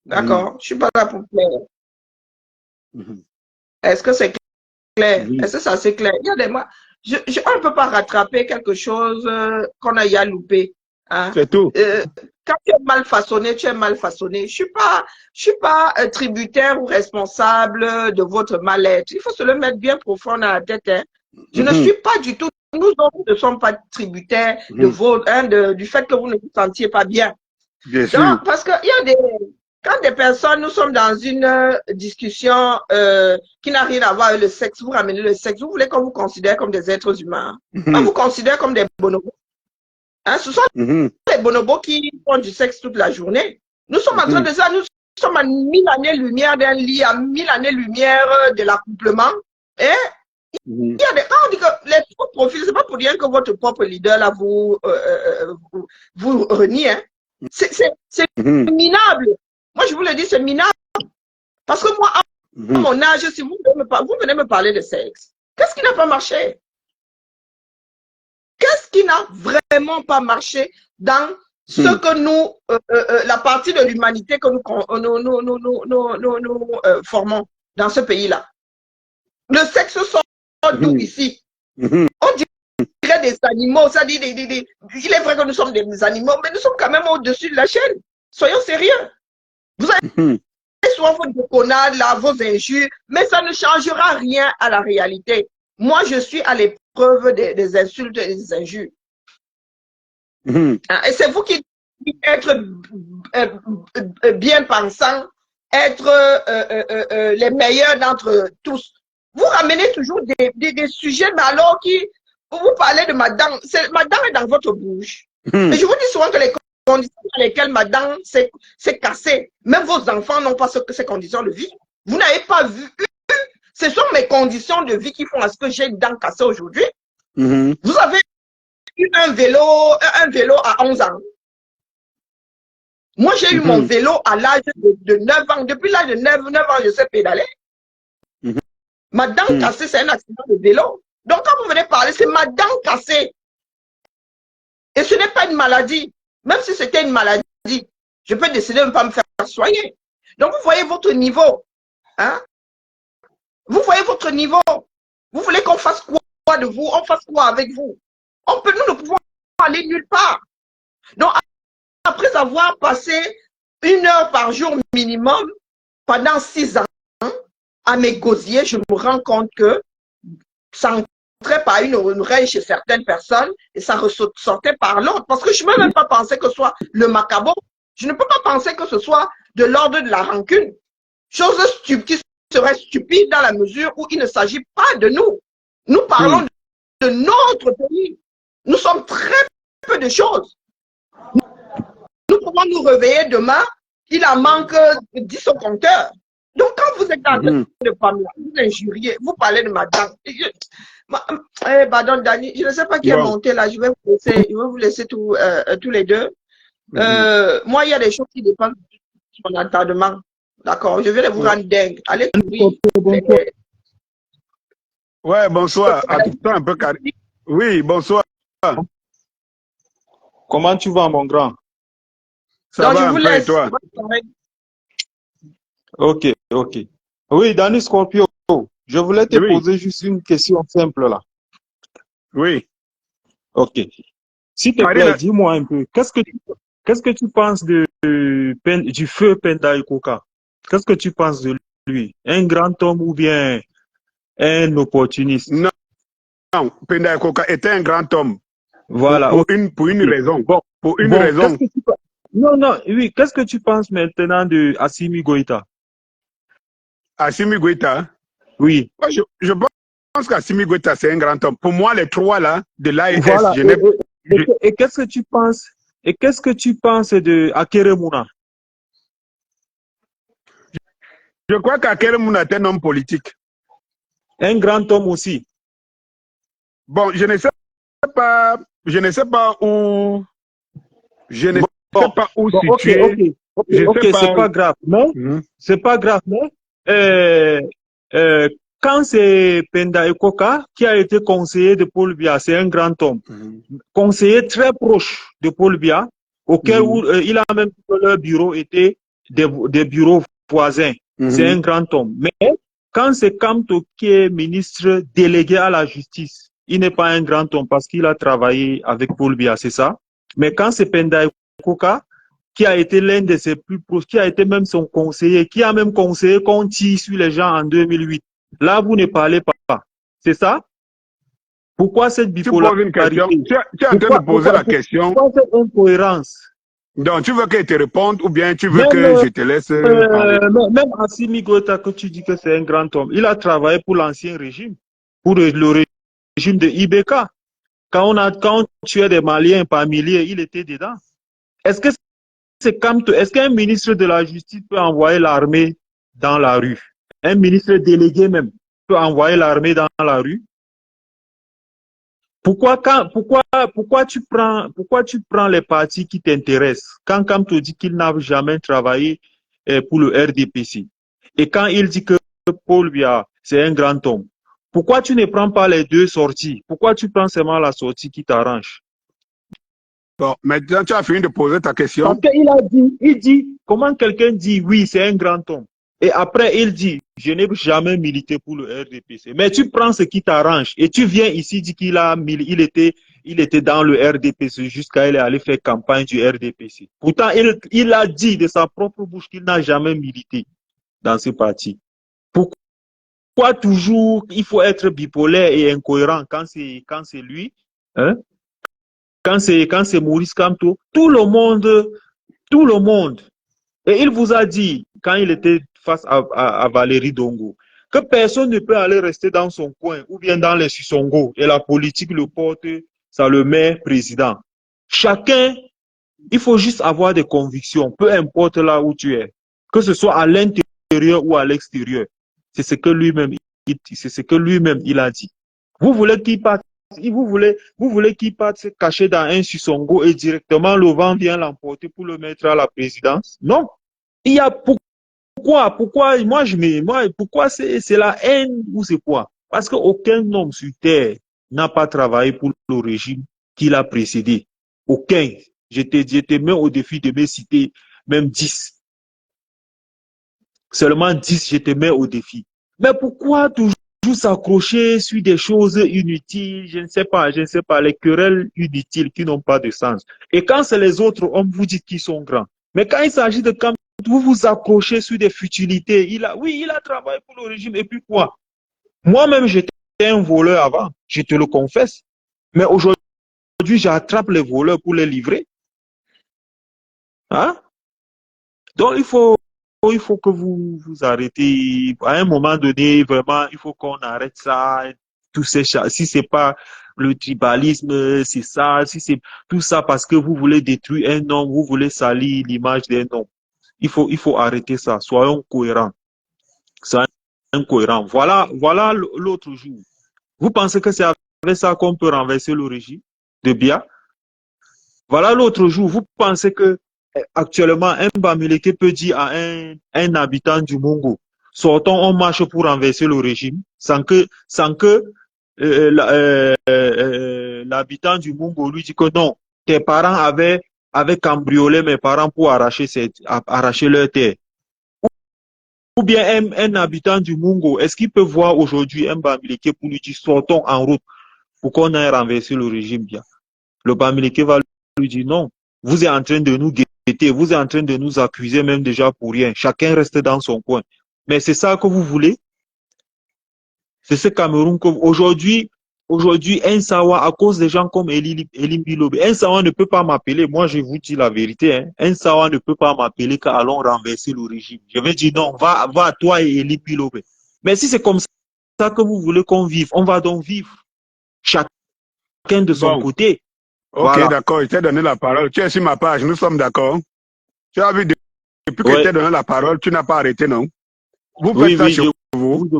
D'accord. Je suis pas là pour plaire. Est-ce que c'est clair? Est-ce que ça c'est clair? Il y a des mois, on ne peut pas rattraper quelque chose qu'on a ya loupé. Hein? C'est tout. Quand tu es mal façonné, tu es mal façonné. Je suis pas tributaire ou responsable de votre mal-être. Il faut se le mettre bien profond dans la tête. Hein. Je ne suis pas du tout, nous autres ne sommes pas tributaires de votre, hein, du fait que vous ne vous sentiez pas bien. Bien sûr. Donc, parce que il y a quand des personnes, nous sommes dans une discussion qui n'a rien à voir avec le sexe, vous ramenez le sexe, vous voulez qu'on vous considère comme des êtres humains. On vous considère comme des bonobos. Hein, ce sont les bonobos qui font du sexe toute la journée. Nous sommes en train de ça, nous sommes à 1000 années-lumière d'un lit, à 1000 années-lumière de l'accouplement. Et il y a des, quand on dit que les profils, c'est pas pour dire que votre propre leader là vous renie. Hein. C'est minable. Moi, je vous le dis, c'est minable. Parce que moi, à mon âge, si vous venez me parler de sexe, qu'est-ce qui n'a pas marché? Qu'est-ce qui n'a vraiment pas marché dans ce que nous, la partie de l'humanité que nous formons dans ce pays-là? Le sexe sort d'où ici? On dirait des animaux, ça dit, il est vrai que nous sommes des animaux, mais nous sommes quand même au-dessus de la chaîne. Soyons sérieux. Vous avez soit vos déconnades, là, vos injures, mais ça ne changera rien à la réalité. Moi, je suis à l'épreuve des insultes et des injures. Et c'est vous qui être bien pensant, être les meilleurs d'entre tous. Vous ramenez toujours des sujets, mais alors vous parlez de ma dent. Ma dent est dans votre bouche. Mais je vous dis souvent que les conditions dans lesquelles ma dent s'est cassée, même vos enfants n'ont pas ces conditions de vie. Vous n'avez pas vu. Ce sont mes conditions de vie qui font à ce que j'ai une dent cassée aujourd'hui. Vous avez eu un vélo à 11 ans. Moi, j'ai eu mon vélo à l'âge de 9 ans. Depuis l'âge de 9 ans, je sais pédaler. Ma dent cassée, c'est un accident de vélo. Donc, quand vous venez parler, c'est ma dent cassée. Et ce n'est pas une maladie. Même si c'était une maladie, je peux décider de ne pas me faire soigner. Donc, vous voyez votre niveau. Hein? Vous voyez votre niveau. Vous voulez qu'on fasse quoi de vous? On fasse quoi avec vous? Nous ne pouvons pas aller nulle part. Donc, après avoir passé 1 heure par jour minimum pendant 6 ans à m'égosier, je me rends compte que ça entrait par une oreille chez certaines personnes et ça ressortait par l'autre. Parce que je ne peux même pas penser que ce soit le macabo. Je ne peux pas penser que ce soit de l'ordre de la rancune. Chose qui serait stupide dans la mesure où il ne s'agit pas de nous. Nous parlons de notre pays. Nous sommes très peu de choses. Nous pouvons nous réveiller demain, il en manque 10 au compteur. Donc, quand vous êtes en train de parler, vous injuriez, vous parlez de ma dent. Pardon, Dani, je ne sais pas qui est monté là, je vais vous laisser tous les deux. Moi, il y a des choses qui dépendent de mon entendement. D'accord, je vais vous rendre dingue. Allez, ouais, bonsoir. Attends un peu, Karine. Oui, bonsoir. Comment tu vas, mon grand? Ça donc, va je vous un peu, laisse. et toi? Ok, ok. Oui, Danny Scorpio, je voulais te poser juste une question simple là. Oui. Ok. S'il te plaît, dis-moi un peu, qu'est-ce que tu penses du feu Penda Ikoka? Qu'est-ce que tu penses de lui? Un grand homme ou bien un opportuniste? Non, Penda Ikoka était un grand homme. Voilà. Pour une raison. Bon, pour une raison. Non, oui. Qu'est-ce que tu penses maintenant de Assimi Goïta? Assimi Goïta? Oui. Je pense qu'Assimi Goïta, c'est un grand homme. Pour moi, les trois là, de l'AES, voilà. Et qu'est-ce que tu penses? Et qu'est-ce que tu penses de Akeremouna? Je crois qu'Akeremouna est un homme politique. Un grand homme aussi. Bon, je ne sais pas où situer. Okay. Ok, c'est pas grave, mais c'est pas grave, mais quand c'est Penda Ekoka qui a été conseiller de Paul Biya, c'est un grand homme, conseiller très proche de Paul Biya, auquel où, il a même dit que leur bureau était des bureaux voisins. C'est un grand homme. Mais quand c'est Kamto qui est ministre délégué à la justice, il n'est pas un grand homme parce qu'il a travaillé avec Paul Biya, c'est ça. Mais quand c'est Penda Ekoka, qui a été l'un de ses plus proches, qui a été même son conseiller, qui a même conseillé qu'on tire sur les gens en 2008. Là, vous ne parlez pas. C'est ça? Pourquoi cette bipolarité? Tu es en train de poser la question. Pourquoi cette incohérence? Donc, tu veux que je te réponde ou bien tu veux que je te laisse parler? Même Assimi Goïta, que tu dis que c'est un grand homme, il a travaillé pour l'ancien régime, pour le régime de IBK. Quand on tuait des Maliens par milliers, il était dedans. Est-ce qu'un ministre de la Justice peut envoyer l'armée dans la rue? Un ministre délégué même peut envoyer l'armée dans la rue? Pourquoi tu prends les partis qui t'intéressent? Quand Kamto dit qu'il n'a jamais travaillé pour le RDPC et quand il dit que Paul Biya, c'est un grand homme, pourquoi tu ne prends pas les deux sorties? Pourquoi tu prends seulement la sortie qui t'arrange? Bon, maintenant tu as fini de poser ta question. Parce qu'il dit, comment quelqu'un dit oui, c'est un grand homme. Et après, il dit, je n'ai jamais milité pour le RDPC. Mais tu prends ce qui t'arrange et tu viens ici dire il était dans le RDPC jusqu'à il est allé faire campagne du RDPC. Pourtant, il a dit de sa propre bouche qu'il n'a jamais milité dans ce parti. Pourquoi toujours il faut être bipolaire et incohérent quand c'est lui, hein? Quand c'est Maurice Kamto, tout le monde, et il vous a dit, quand il était face à Valérie Dongo, que personne ne peut aller rester dans son coin ou bien dans les Sissongo et la politique le porte, ça le met président. Chacun, il faut juste avoir des convictions, peu importe là où tu es, que ce soit à l'intérieur ou à l'extérieur. C'est ce que lui-même il a dit. Vous voulez qu'il parte? Vous voulez qu'il parte se cacher dans un Sissongo et directement le vent vient l'emporter pour le mettre à la présidence? Non. Il y a pourquoi pourquoi c'est la haine ou c'est quoi? Parce qu'aucun homme sur terre n'a pas travaillé pour le régime qui l'a précédé. Aucun. Je te mets au défi de me citer même 10. Seulement 10, je te mets au défi. Mais pourquoi toujours s'accrocher sur des choses inutiles, je ne sais pas, les querelles inutiles qui n'ont pas de sens. Et quand c'est les autres hommes, vous dites qu'ils sont grands. Mais quand il s'agit de quand vous vous accrochez sur des futilités, il a travaillé pour le régime, et puis quoi? Moi-même, j'étais un voleur avant, je te le confesse. Mais aujourd'hui, j'attrape les voleurs pour les livrer. Hein? Donc, il faut que vous arrêtez. À un moment donné, vraiment, il faut qu'on arrête ça. Si c'est pas le tribalisme, c'est ça. Si c'est tout ça parce que vous voulez détruire un homme, vous voulez salir l'image d'un homme. Il faut arrêter ça. Soyons cohérents. Soyons cohérents. Voilà l'autre jour. Vous pensez que c'est avec ça qu'on peut renverser le régime de Biya? Voilà l'autre jour. Vous pensez que actuellement, un Bamileke peut dire à un habitant du Mongo, sortons, on marche pour renverser le régime, sans que l'habitant du Mongo lui dit que non, tes parents avaient cambriolé mes parents pour arracher leur terre. Ou bien un habitant du Mongo, est-ce qu'il peut voir aujourd'hui un Bamileke pour lui dire sortons en route pour qu'on aille renverser le régime bien? Le Bamileke va lui dire non, vous êtes en train de nous vous êtes en train de nous accuser même déjà pour rien. Chacun reste dans son coin. Mais c'est ça que vous voulez? C'est ce Cameroun que aujourd'hui, un Sawa, à cause des gens comme Elim Bilobe, un Sawa ne peut pas m'appeler. Moi, je vous dis la vérité. Hein. Un Sawa ne peut pas m'appeler qu'allons renverser le régime. Je vais dire non, va toi et Elim Bilobe. Mais si c'est comme ça que vous voulez qu'on vive, on va donc vivre. Chacun de son côté. Ok, voilà. D'accord, je t'ai donné la parole. Tu es sur ma page, nous sommes d'accord. Tu as vu, depuis que je t'ai donné la parole, tu n'as pas arrêté, non? Vous faites ça chez vous.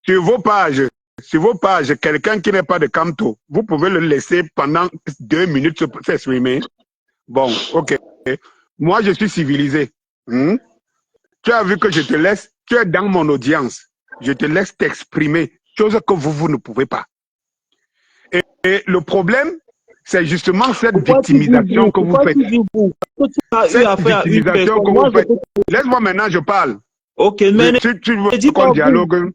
Sur vos pages, quelqu'un qui n'est pas de Kamto, vous pouvez le laisser pendant 2 minutes s'exprimer. Bon, ok. Moi, je suis civilisé. Hmm? Tu as vu que je te laisse, tu es dans mon audience. Je te laisse t'exprimer, chose que vous ne pouvez pas. Et le problème, c'est justement cette victimisation que vous faites. Cette victimisation que vous faites. Laisse-moi maintenant, je parle. Ok, mais Tu veux qu'on dialogue.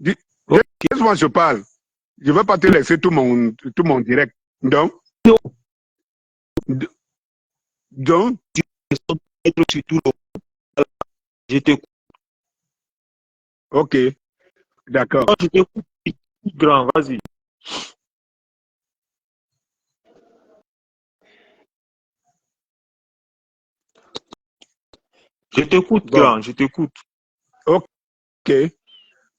Laisse-moi, je parle. Je ne vais pas te laisser tout mon direct. Donc, je t'écoute. Ok, d'accord. Je t'écoute, grand, vas-y. Je t'écoute, grand, je t'écoute. Ok.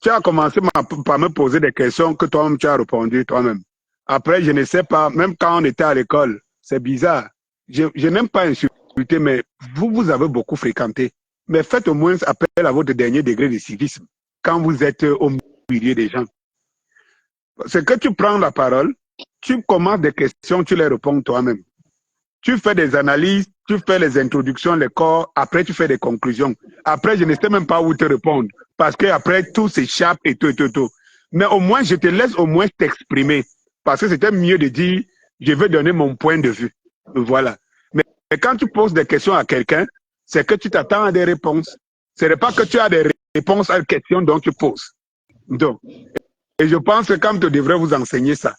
Tu as commencé par me poser des questions que toi-même tu as répondu toi-même. Après, je ne sais pas, même quand on était à l'école, c'est bizarre. Je n'aime pas insulter, mais vous avez beaucoup fréquenté. Mais faites au moins appel à votre dernier degré de civisme quand vous êtes au milieu des gens. C'est que tu prends la parole, tu commences des questions, tu les réponds toi-même. Tu fais des analyses, tu fais les introductions, les corps, après tu fais des conclusions. Après, je ne sais même pas où te répondre, parce qu'après, tout s'échappe et tout. Mais au moins, je te laisse au moins t'exprimer, parce que c'était mieux de dire, je veux donner mon point de vue. Voilà. Mais quand tu poses des questions à quelqu'un, c'est que tu t'attends à des réponses. Ce n'est pas que tu as des réponses à une question dont tu poses. Donc, et je pense que quand tu devrais vous enseigner ça.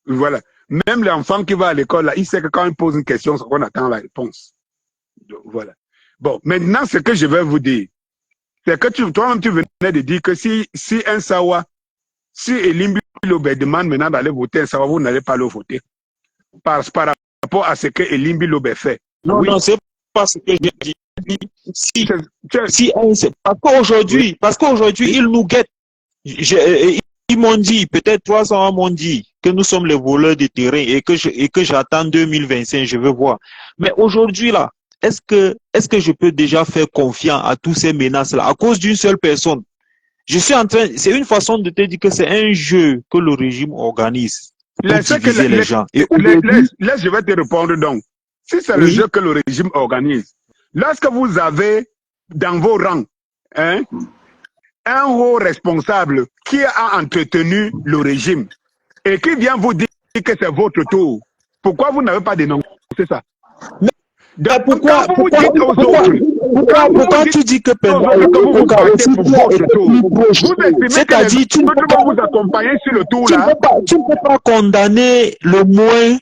Voilà. Même l'enfant qui va à l'école, là, il sait que quand il pose une question, c'est qu'on attend la réponse. Donc, voilà. Bon, maintenant, ce que je vais vous dire, c'est que toi-même, tu venais de dire que si un Sawa, si Elimbi Lobé demande maintenant d'aller voter un Sawa, vous n'allez pas le voter. Par rapport à ce que Elimbi Lobé fait. Non, oui. Non, c'est pas ce que j'ai dit. Parce qu'aujourd'hui, ils nous guettent. Ils m'ont dit, peut-être 300 m'ont dit que nous sommes les voleurs de terrain et que j'attends 2025, je veux voir. Mais aujourd'hui, là, est-ce que je peux déjà faire confiance à tous ces menaces-là à cause d'une seule personne? C'est une façon de te dire que c'est un jeu que le régime organise pour diviser les gens. Laisse, je vais te répondre donc. Si c'est le jeu que le régime organise, lorsque vous avez dans vos rangs un haut responsable qui a entretenu le régime et qui vient vous dire que c'est votre tour, pourquoi vous n'avez pas dénoncé ça? Donc, pourquoi tu dis que vous vous battez pour votre tour? Vous estimez que les autres vont vous accompagner sur le tour là? Tu ne peux pas condamner le moins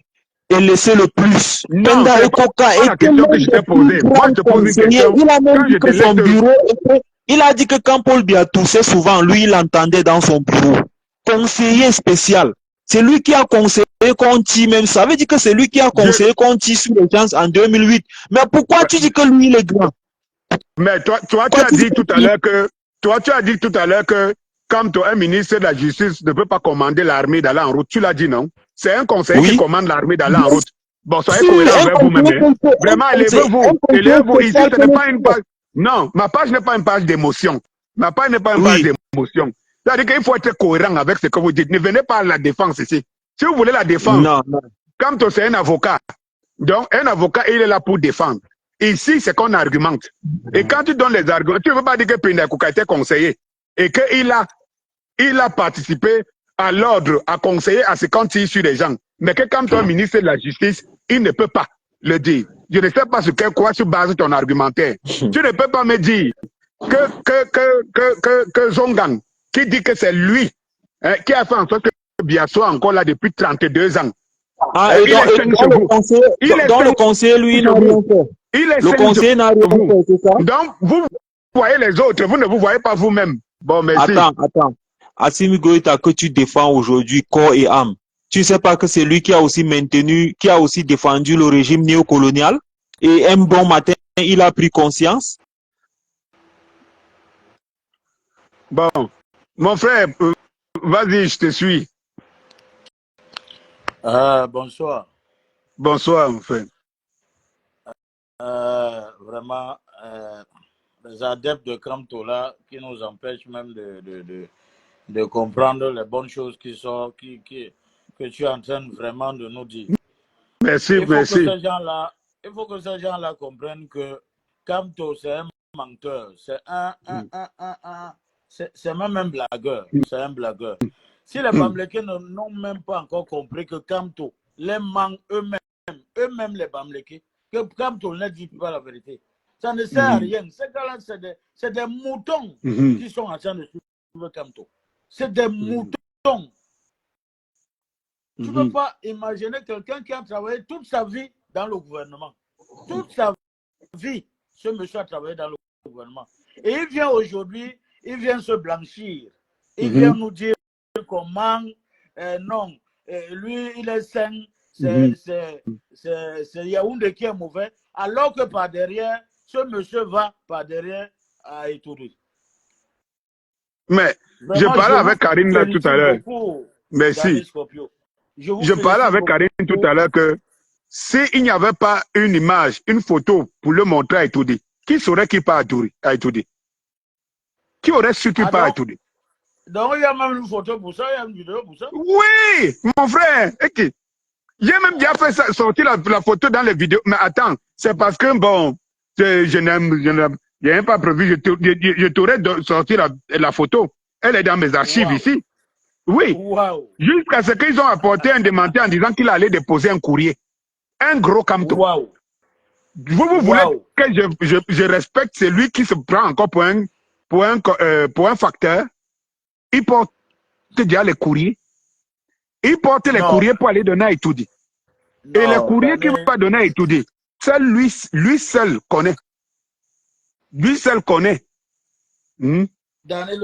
et laisser le plus. Non, c'est pas la question que je t'ai posée. Moi, je te pose une question. Il a même dit que son bureau était... Il a dit que quand Paul Biya toussait souvent, lui, il entendait dans son bureau. Conseiller spécial. C'est lui qui a conseillé Conti, même ça veut dire que c'est lui qui a conseillé Conti sur les gens en 2008. Mais pourquoi tu dis que lui, il est grand? Mais toi tu as dit tout à l'heure que comme un ministre de la Justice ne peut pas commander l'armée d'aller en route, tu l'as dit, non? C'est un conseiller qui commande l'armée d'aller en route. Bon, soyez cohérent avec vous-même. Vraiment, élevez-vous. Ici, ce n'est pas une page. Non, ma page n'est pas une page d'émotion. Ma page n'est pas une page d'émotion. C'est-à-dire qu'il faut être cohérent avec ce que vous dites. Ne venez pas à la défense ici. Si vous voulez la défendre, comme c'est un avocat, donc un avocat, il est là pour défendre. Ici, c'est qu'on argumente. Et quand tu donnes les arguments, tu ne veux pas dire que Pinda Kouka était conseiller et qu'il a participé à l'ordre, à conseiller, à se quantifier sur les gens. Mais que comme toi, ministre de la Justice, il ne peut pas le dire. Je ne sais pas sur quoi tu bases ton argumentaire. Tu ne peux pas me dire que Zongang, qui dit que c'est lui qui a fait en sorte que Biya soit encore là depuis 32 ans. Le conseiller, lui, n'a rien fait. Le conseiller n'a rien fait, c'est ça? Donc, vous voyez les autres, vous ne vous voyez pas vous-même. Bon, merci. Attends. Assimi Goïta, que tu défends aujourd'hui corps et âme, tu ne sais pas que c'est lui qui a aussi défendu le régime néocolonial et un bon matin, il a pris conscience? Bon, mon frère, vas-y, je te suis. Bonsoir. Bonsoir, mon frère. Vraiment, les adeptes de Kamtola qui nous empêchent même de comprendre les bonnes choses que tu es en train vraiment de nous dire. Merci, Il faut que ces gens-là comprennent que Kamto, c'est un menteur. C'est même un blagueur. C'est un blagueur. Si les Bamlékés n'ont même pas encore compris que Kamto les manque eux-mêmes les Bamlékés, que Kamto ne dit pas la vérité. Ça ne sert à rien. Ces gars-là, c'est des moutons qui sont en train de suivre Kamto. C'est des moutons. Tu ne peux pas imaginer quelqu'un qui a travaillé toute sa vie dans le gouvernement. Toute sa vie, ce monsieur a travaillé dans le gouvernement. Et il vient aujourd'hui, il vient se blanchir. Il vient nous dire comment, non, lui, il est sain, c'est Yaoundé qui est mauvais, alors que par derrière, ce monsieur va par derrière à Ituri. Mais vraiment, je parlais avec Karine là tout à l'heure. Merci. Je parlais avec Karine tout à l'heure que s'il n'y avait pas une image, une photo pour le montrer à Ituri, qui saurait qu'il part à Ituri? Qui aurait su qu'il part à Ituri? Donc il y a même une photo pour ça, il y a une vidéo pour ça. Oui, mon frère. Okay. J'ai même déjà fait sortir la photo dans les vidéos. Mais attends, c'est parce que bon, je n'ai pas prévu, je t'aurais sorti la photo. Elle est dans mes archives ici. Oui. Wow. Jusqu'à ce qu'ils ont apporté un démenti en disant qu'il allait déposer un courrier. Un gros camto. Wow. Vous voulez que je respecte celui qui se prend encore pour un facteur? Il porte déjà les courriers. Il porte les courriers pour aller donner à Itoudi. Et les courriers qu'il va donner à Itoudi, seul lui seul connaît. Lui seul connaît. Daniel,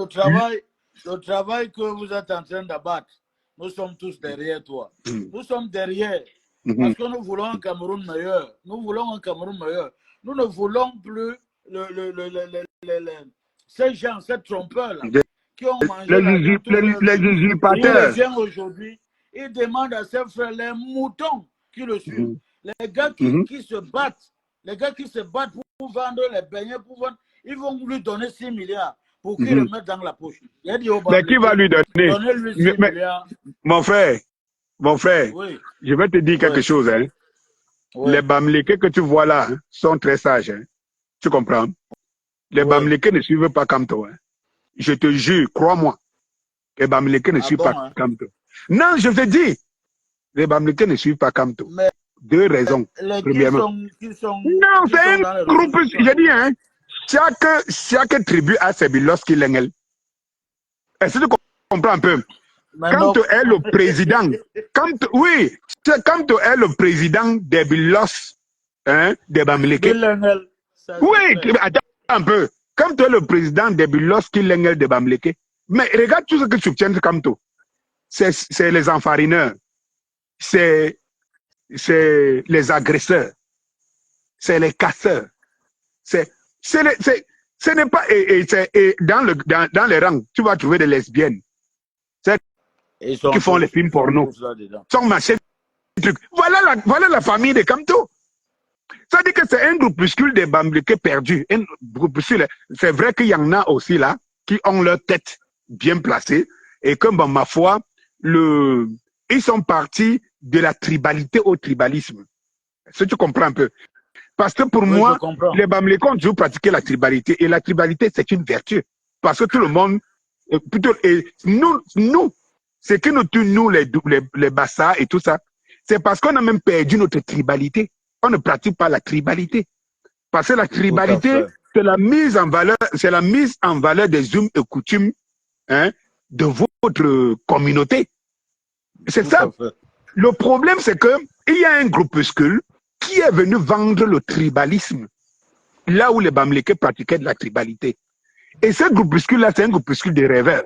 le travail que vous êtes en train d'abattre, nous sommes tous derrière toi. Nous sommes derrière. Parce que nous voulons un Cameroun meilleur. Nous voulons un Cameroun meilleur. Nous ne voulons plus ces gens, ces trompeurs-là, qui ont mangé les usurpateurs. Il vient aujourd'hui, il demande à ses frères, les moutons qui le suivent, les gars qui se battent, pour vendre les beignets, ils vont lui donner 6 milliards pour qu'il le mette dans la poche. Il dit mais qui va lui donner? Donnez-lui 6 milliards. Mon frère, oui. Je vais te dire quelque chose. Hein. Oui. Les Bamlékés que tu vois là sont très sages. Hein. Tu comprends? Les Bamlékés ne suivent pas Kamto. Hein. Je te jure, crois-moi, les Bamlékés ne suivent pas Kamto. Non, je te dis, les Bamlékés ne suivent pas Kamto. Mais deux raisons. Premièrement. Non, c'est un groupe. Je dis, hein, chaque tribu a ses bilos qui l'engagent. Est-ce que tu comprends un peu? Kamto est le président. Oui, Kamto est le président des bilos des Bamlékés. Oui, attends un peu. Kamto est le président des bilos qui l'engagent des Bamlékés. Mais regarde tout ce que soutient Kamto. C'est les enfarineurs. C'est les agresseurs. C'est les casseurs. Ce n'est pas. Et dans les rangs, tu vas trouver des lesbiennes. Qui font les films porno. Sont machin truc. Voilà la famille de Kamto. Ça dit que c'est un groupuscule des Bamlékés perdus. C'est vrai qu'il y en a aussi là qui ont leur tête bien placée et que, bon, ma foi, ils sont partis de la tribalité au tribalisme. Est-ce que tu comprends un peu? Parce que pour moi, les Bamlékés ont toujours pratiqué la tribalité et la tribalité, c'est une vertu. Parce que tout le monde, plutôt, et nous, ce qui nous tue, nous, les Bassa et tout ça, c'est parce qu'on a même perdu notre tribalité. On ne pratique pas la tribalité. Parce que la tribalité, c'est la mise en valeur, des us et coutumes de votre communauté. C'est ça. Le problème, c'est qu'il y a un groupuscule qui est venu vendre le tribalisme, là où les Bamlékés pratiquaient de la tribalité. Et ce groupuscule-là, c'est un groupuscule de rêveurs.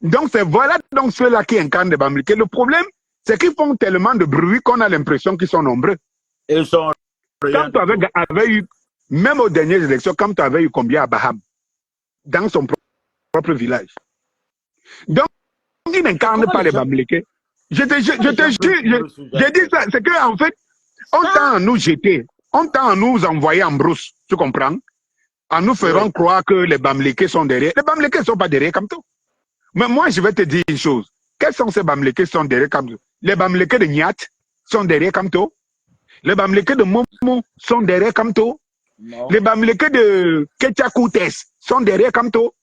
Donc, voilà donc ceux-là qui incarnent les Bamlékés. Le problème, c'est qu'ils font tellement de bruit qu'on a l'impression qu'ils sont nombreux. Ils sont... Quand tu avais eu, même aux dernières élections, quand tu avais eu combien à Baham, dans son propre village. Donc, ils n'incarnent pas les Bamlékés. Je te jure, j'ai dit ça, c'est qu'en fait, on tend à nous jeter, on tend à nous envoyer en brousse, tu comprends? En nous faisant croire que les Bamlékés sont derrière. Les Bamlékés ne sont pas derrière Kamto. Mais moi, je vais te dire une chose. Quels sont ces Bamlékés qui sont derrière Kamto? Les Bamlékés de Niat sont derrière Kamto. Les Bamlékés de Momo sont derrière Kamto. Non. Les Bamileke de Ketchakoutes sont derrière Kamto.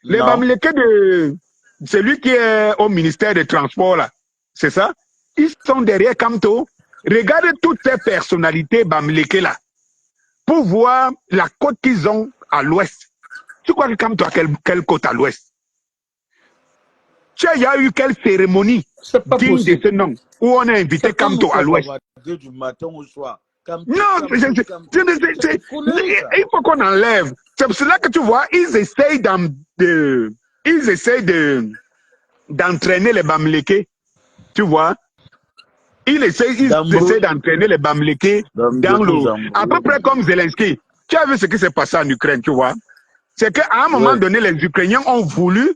Les Non. Bamileke de celui qui est au ministère des Transports, là, c'est ça? Ils sont derrière Kamto. Regardez toutes ces personnalités Bamileke là, pour voir la côte qu'ils ont à l'ouest. Tu crois que Kamto a quelle côte à l'ouest? Il y a eu quelle cérémonie digne de ce nom où on a invité Kamto à l'ouest? Du matin au soir. Non, il faut qu'on enlève. C'est pour cela que tu vois, ils essayent d'entraîner les Bamileke. Tu vois? Ils essayent d'entraîner les Bamileke dans l'eau. À peu près comme Zelensky. Tu as vu ce qui s'est passé en Ukraine, tu vois? C'est qu'à un moment donné, les Ukrainiens ont voulu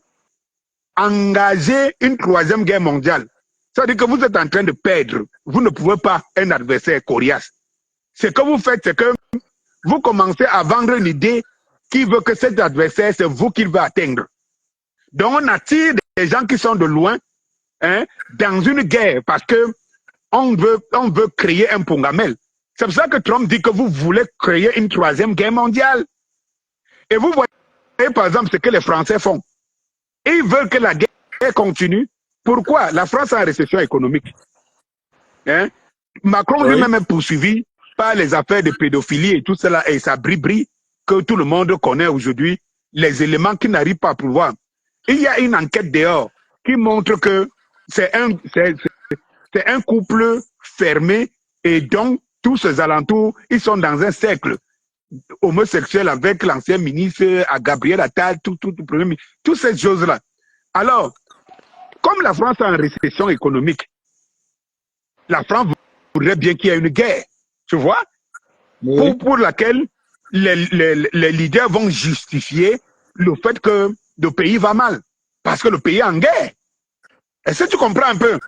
engager une troisième guerre mondiale. Ça veut dire que vous êtes en train de perdre. Vous ne pouvez pas un adversaire coriace. Ce que vous faites, c'est que vous commencez à vendre une idée qui veut que cet adversaire, c'est vous qu'il veut atteindre. Donc, on attire des gens qui sont de loin dans une guerre parce que on veut créer un Pongamel. C'est pour ça que Trump dit que vous voulez créer une troisième guerre mondiale. Et vous voyez, par exemple, ce que les Français font. Ils veulent que la guerre continue. Pourquoi? La France est en récession économique. Macron lui-même est poursuivi par les affaires de pédophilie et tout cela, et ça brille que tout le monde connaît aujourd'hui, les éléments qui n'arrivent pas à pouvoir. Il y a une enquête dehors qui montre que c'est un couple fermé et donc tous ces alentours, ils sont dans un cercle homosexuel avec l'ancien ministre à Gabriel Attal, toutes ces choses-là. Alors, comme la France est en récession économique, la France voudrait bien qu'il y ait une guerre, tu vois, pour laquelle les leaders vont justifier le fait que le pays va mal, parce que le pays est en guerre. Est-ce que tu comprends un peu?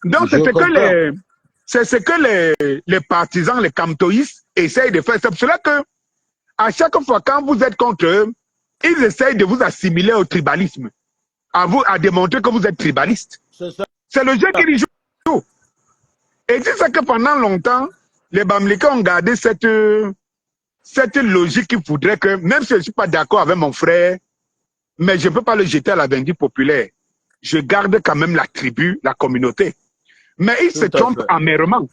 Donc, c'est ce que les partisans, les camtoïstes essayent de faire. C'est pour cela que, à chaque fois, quand vous êtes contre eux, ils essayent de vous assimiler au tribalisme, à démontrer que vous êtes tribaliste. C'est le jeu qui joue. Et c'est ça que pendant longtemps, les Bamileke ont gardé cette logique qui voudrait que, même si je ne suis pas d'accord avec mon frère, mais je ne peux pas le jeter à la vindicte populaire. Je garde quand même la tribu, la communauté. Mais ils se trompent amèrement.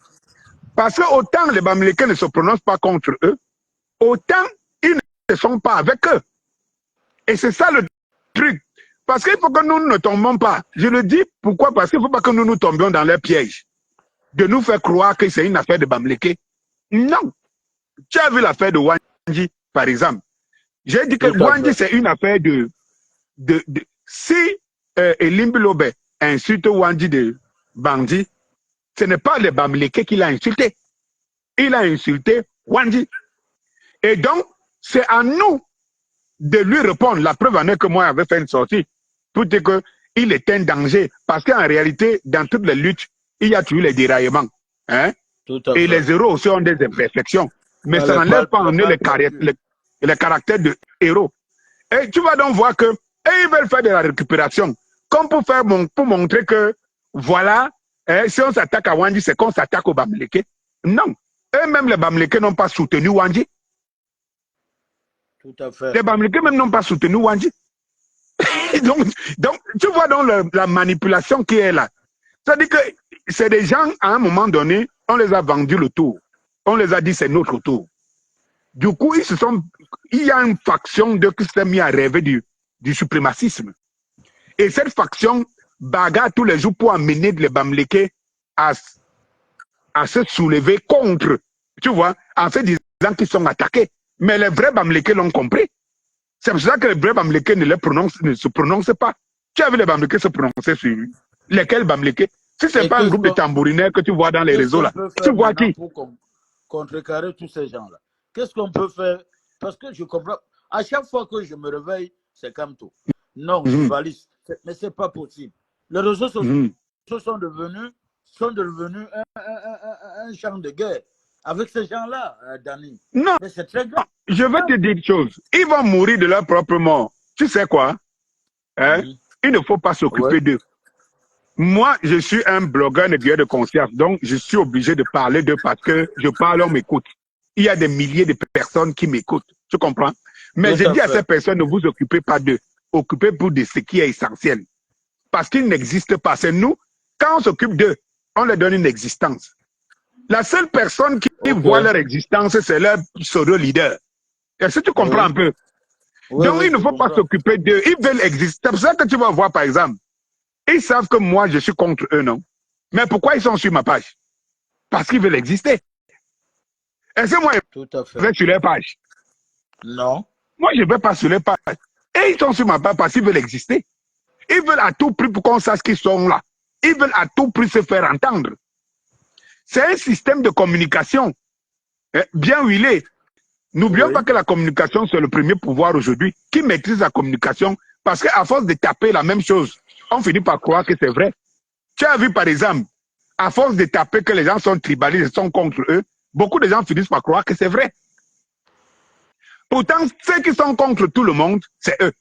Parce que autant les Bamileke ne se prononcent pas contre eux, autant ils ne sont pas avec eux. Et c'est ça le truc. Parce qu'il faut que nous ne tombons pas. Je le dis pourquoi? Parce qu'il ne faut pas que nous tombions dans leur piège. De nous faire croire que c'est une affaire de Bamileke. Non. Tu as vu l'affaire de Wandji, par exemple. J'ai dit que Wandji, c'est une affaire si Elimbi Lobe insulte Wandji de Bandji, ce n'est pas les Bamileke qui l'a insulté. Il a insulté Wandji. Et donc, c'est à nous de lui répondre. La preuve en est que moi, j'avais fait une sortie pour dire qu'il est un danger. Parce qu'en réalité, dans toutes les luttes, il y a toujours les déraillements. Et les héros aussi ont des imperfections. Mais ça n'enlève pas en eux les caractères de héros. Et tu vas donc voir que ils veulent faire de la récupération. Comme pour montrer que, voilà, si on s'attaque à Wandji, c'est qu'on s'attaque aux Bamileke. Non. Eux-mêmes, les Bamileke n'ont pas soutenu Wandji. Tout à fait. Les Bamileke même n'ont pas soutenu Wandji. donc, tu vois donc la manipulation qui est là. C'est-à-dire que c'est des gens, à un moment donné, on les a vendus le tour. On les a dit c'est notre tour. Du coup, il y a une faction qui s'est mise à rêver du suprémacisme. Et cette faction bagarre tous les jours pour amener les Bamileke à se soulever contre, tu vois, en se disant qu'ils sont attaqués. Mais les vrais Bamileke l'ont compris. C'est pour ça que les vrais Bamileke ne se prononcent pas. Tu as vu les Bamileke se prononcer sur lui. Lesquels Bamileke? Si ce n'est pas un groupe de tambourinaires que tu vois dans les réseaux là, tu vois qui? Pour contrecarrer tous ces gens-là. Qu'est-ce qu'on peut faire? Parce que je comprends. À chaque fois que je me réveille, c'est comme tout. Non, je valise. Mais ce n'est pas possible. Les réseaux sociaux sont devenus un champ de guerre. Avec ces gens-là, Dani. Non, mais c'est très grave. Je vais te dire une chose. Ils vont mourir de leur propre mort. Tu sais quoi? Il ne faut pas s'occuper d'eux. Moi, je suis un blogueur de guerre de conscience, donc je suis obligé de parler d'eux parce que je parle, on m'écoute. il y a des milliers de personnes qui m'écoutent. Tu comprends? Mais je dis à ces personnes, ne vous occupez pas d'eux. Occupez-vous de ce qui est essentiel. Parce qu'ils n'existent pas. C'est nous, quand on s'occupe d'eux, on leur donne une existence. La seule personne qui voit leur existence, c'est leur pseudo leader. Est-ce que tu comprends un peu? Donc, il ne faut pas s'occuper d'eux. Ils veulent exister. C'est pour ça que tu vas voir, par exemple, ils savent que moi, je suis contre eux, non? Mais pourquoi ils sont sur ma page? Parce qu'ils veulent exister. Est-ce que moi, je vais sur leur page? Non. Moi, je ne vais pas sur leur page. Et ils sont sur ma page parce qu'ils veulent exister. Ils veulent à tout prix pour qu'on sache qu'ils sont là. Ils veulent à tout prix se faire entendre. C'est un système de communication bien huilé. N'oublions pas que la communication, c'est le premier pouvoir aujourd'hui. Qui maîtrise la communication? Parce qu'à force de taper la même chose, on finit par croire que c'est vrai. Tu as vu, par exemple, à force de taper que les gens sont tribalistes, sont contre eux, beaucoup de gens finissent par croire que c'est vrai. Pourtant, ceux qui sont contre tout le monde, c'est eux.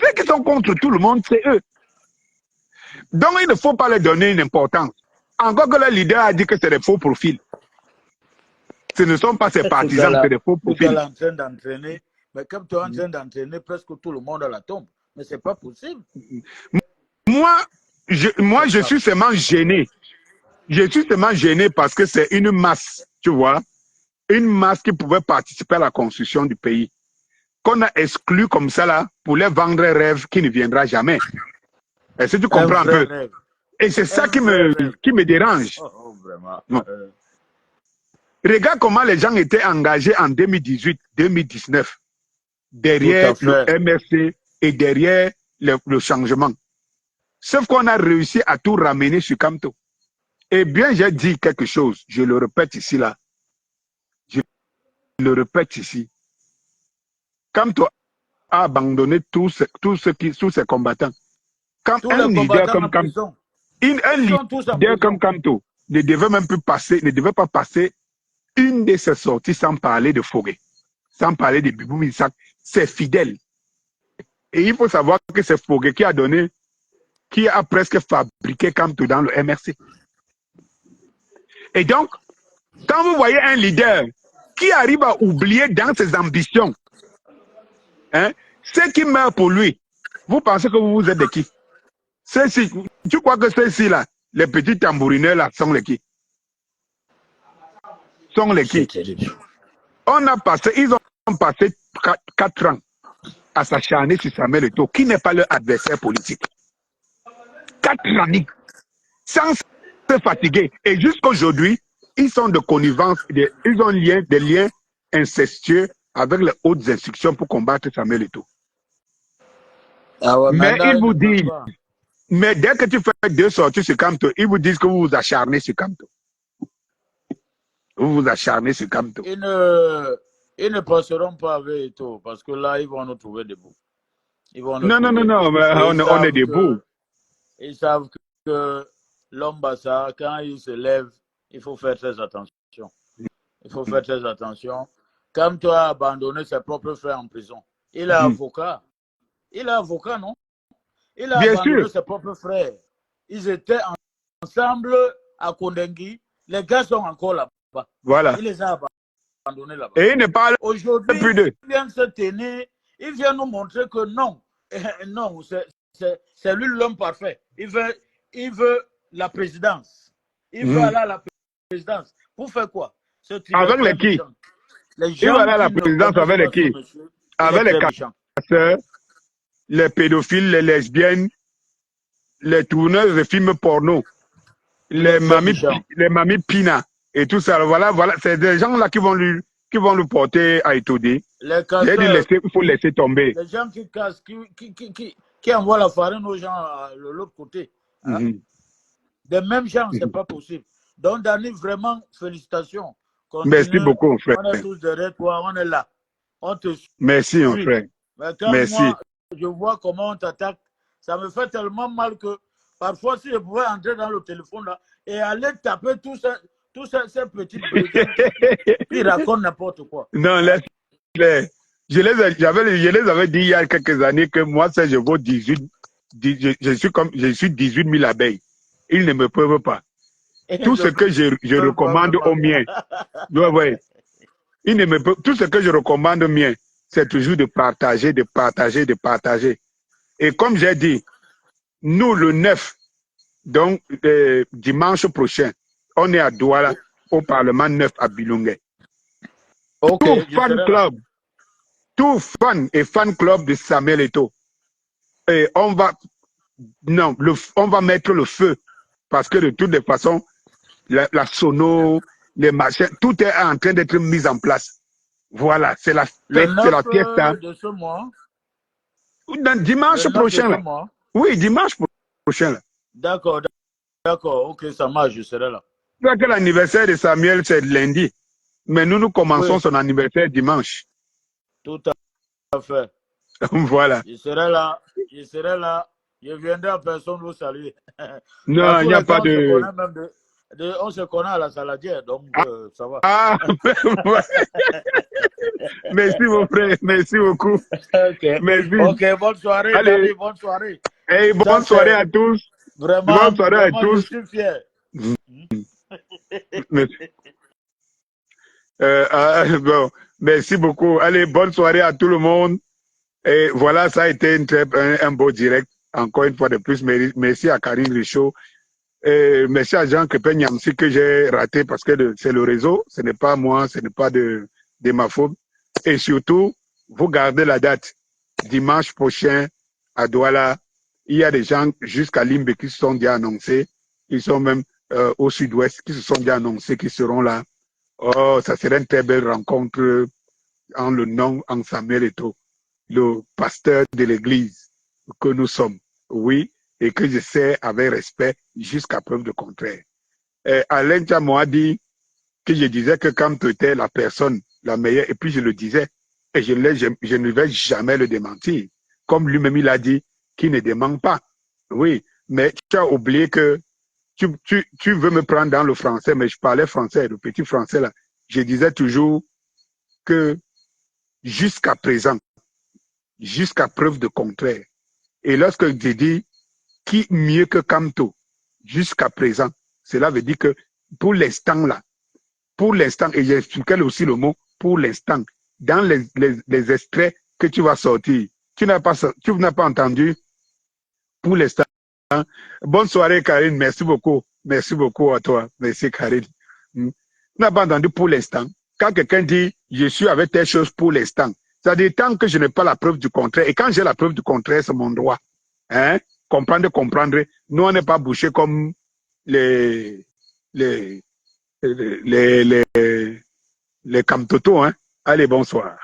Ceux qui sont contre tout le monde, c'est eux. Donc, il ne faut pas leur donner une importance. Encore que le leader a dit que c'est des faux profils. Ce ne sont pas ses partisans, c'est des faux profils. Tu es en train d'entraîner, mais comme tu es en train d'entraîner presque tout le monde à la tombe. Mais ce n'est pas possible. Moi, je suis seulement gêné. Je suis seulement gêné parce que c'est une masse, tu vois, une masse qui pouvait participer à la construction du pays, qu'on a exclu comme ça là pour les vendre un rêve qui ne viendra jamais. Est-ce que tu comprends un peu? Rêve. Et c'est ça qui me dérange. Vraiment. Regarde comment les gens étaient engagés en 2018-2019 derrière le MRC et derrière le changement. Sauf qu'on a réussi à tout ramener sur Kamto. Eh bien, j'ai dit quelque chose, je le répète ici là. Je le répète ici. Kamto a abandonné tous ses combattants. Quand un leader comme Kamto, ne devait pas passer une de ses sorties sans parler de Fogué, sans parler de Bibou Missak, c'est fidèle. Et il faut savoir que c'est Fogué qui a presque fabriqué Kamto dans le MRC. Et donc, quand vous voyez un leader qui arrive à oublier dans ses ambitions, ceux qui meurent pour lui, vous pensez que vous êtes de qui? Tu crois que ceux-ci là, les petits tambourineurs là, sont les qui? Sont les qui? Ils ont passé 4 ans à s'acharner sur Samuel Eto'o, qui n'est pas leur adversaire politique. 4 années, sans se fatiguer. Et jusqu'aujourd'hui, ils sont de connivence, ils ont des liens incestueux avec les hautes instructions pour combattre Samuel Eto'o. Mais ils vous disent, mais dès que tu fais 2 sorties sur Kamto, ils vous disent que vous vous acharnez sur Kamto. Vous vous acharnez sur Kamto. Ils ne passeront pas avec Eto'o parce que là, ils vont nous trouver debout. Non, mais on est debout. Ils savent que l'homme Bassa, quand il se lève, il faut faire très attention. Il faut faire très attention. Comme toi a abandonné ses propres frères en prison, il est avocat. Il est avocat, non? Il a abandonné ses propres frères. Ils étaient ensemble à Kondengui. Les gars sont encore là-bas. Voilà. Il les a abandonnés là-bas. Et il ne parle aujourd'hui, plus d'eux. Il vient de se tenir. Il vient nous montrer que non. Non, c'est lui l'homme parfait. Il veut la présidence. Il veut aller à la présidence. Pour faire quoi? Avec les qui? Il va aller à la présidence avec les qui? Avec les casseurs, les pédophiles, les lesbiennes, les tourneurs de films porno, les mamies Pina et tout ça. Voilà, c'est des gens là qui vont le porter à étudier. Il faut laisser tomber. Les gens qui cassent, qui envoient la farine aux gens de l'autre côté. Hein? Des mêmes gens, c'est pas possible. Donc, Dani, vraiment, félicitations. Continue. Merci beaucoup, mon frère. On est tous derrière toi, on est là. On te suit. Merci, mon frère. Mais quand moi, je vois comment on t'attaque, ça me fait tellement mal que parfois, si je pouvais entrer dans le téléphone là et aller taper tous ces petites brigades qui racontent n'importe quoi. Non, laisse-les. Je les avais dit il y a quelques années que moi, je vaux 18. Je suis 18 000 abeilles. Ils ne me peuvent pas. Tout ce que je recommande aux miens, ouais, il ne me peut, tout ce que je recommande aux miens, c'est toujours de partager, de partager, de partager. Et comme j'ai dit, nous, le 9, donc dimanche prochain, on est à Douala, au Parlement 9 à Bilungé. Ok, tout fan et fan club de Samuel Eto'o. Et on va mettre le feu parce que de toutes les façons, la sono, les machins, tout est en train d'être mis en place. Voilà, c'est la fête, c'est la fiesta. De ce mois. Dimanche prochain. Là. Oui, dimanche prochain. D'accord, ok, ça marche, je serai là. Tu vois que l'anniversaire de Samuel, c'est lundi. Mais nous commençons son anniversaire dimanche. Tout à fait. Voilà. Je serai là. Je viendrai en personne vous saluer. Non, il n'y a pas de... On se connaît à la saladière, donc ça va. Ah, merci mon frère, merci beaucoup. Okay. Merci. Ok, bonne soirée. Allez. Daddy, bonne soirée. Hey, bonne soirée à tous. Vraiment, bonne soirée à tous. Je suis fier. Bon, merci beaucoup. Allez, bonne soirée à tout le monde. Et voilà, ça a été un beau direct. Encore une fois de plus, merci à Karine Richaud. Merci à Jean Crépin Niamsi que j'ai raté parce que c'est le réseau, ce n'est pas moi, ce n'est pas de ma faute. Et surtout, vous gardez la date. Dimanche prochain, à Douala, il y a des gens jusqu'à Limbe qui se sont déjà annoncés. Ils sont même au sud-ouest qui se sont déjà annoncés, qui seront là. Oh, ça serait une très belle rencontre en le nom, en Samuel Eto'o, le pasteur de l'église que nous sommes. Oui, et que je sais avec respect jusqu'à preuve de contraire. Alain Tchamo a dit que je disais que quand tu étais la personne la meilleure, et puis je le disais, et je ne vais jamais le démentir. Comme lui-même il a dit, qu'il ne dément pas. Oui, mais tu as oublié que tu veux me prendre dans le français, mais je parlais français, le petit français là. Je disais toujours que jusqu'à présent, jusqu'à preuve de contraire, et lorsque j'ai dit qui mieux que Kamto jusqu'à présent, cela veut dire que pour l'instant là, et j'expliquais aussi le mot pour l'instant, dans les extraits que tu vas sortir, tu n'as pas entendu pour l'instant. Bonne soirée Karine, merci beaucoup à toi, merci Karine. Tu n'as pas entendu pour l'instant. Quand quelqu'un dit je suis avec telle chose pour l'instant, c'est-à-dire tant que je n'ai pas la preuve du contraire, et quand j'ai la preuve du contraire, c'est mon droit. Hein? Comprendre. Nous, on n'est pas bouchés comme les Kamtoto, hein. Allez, bonsoir.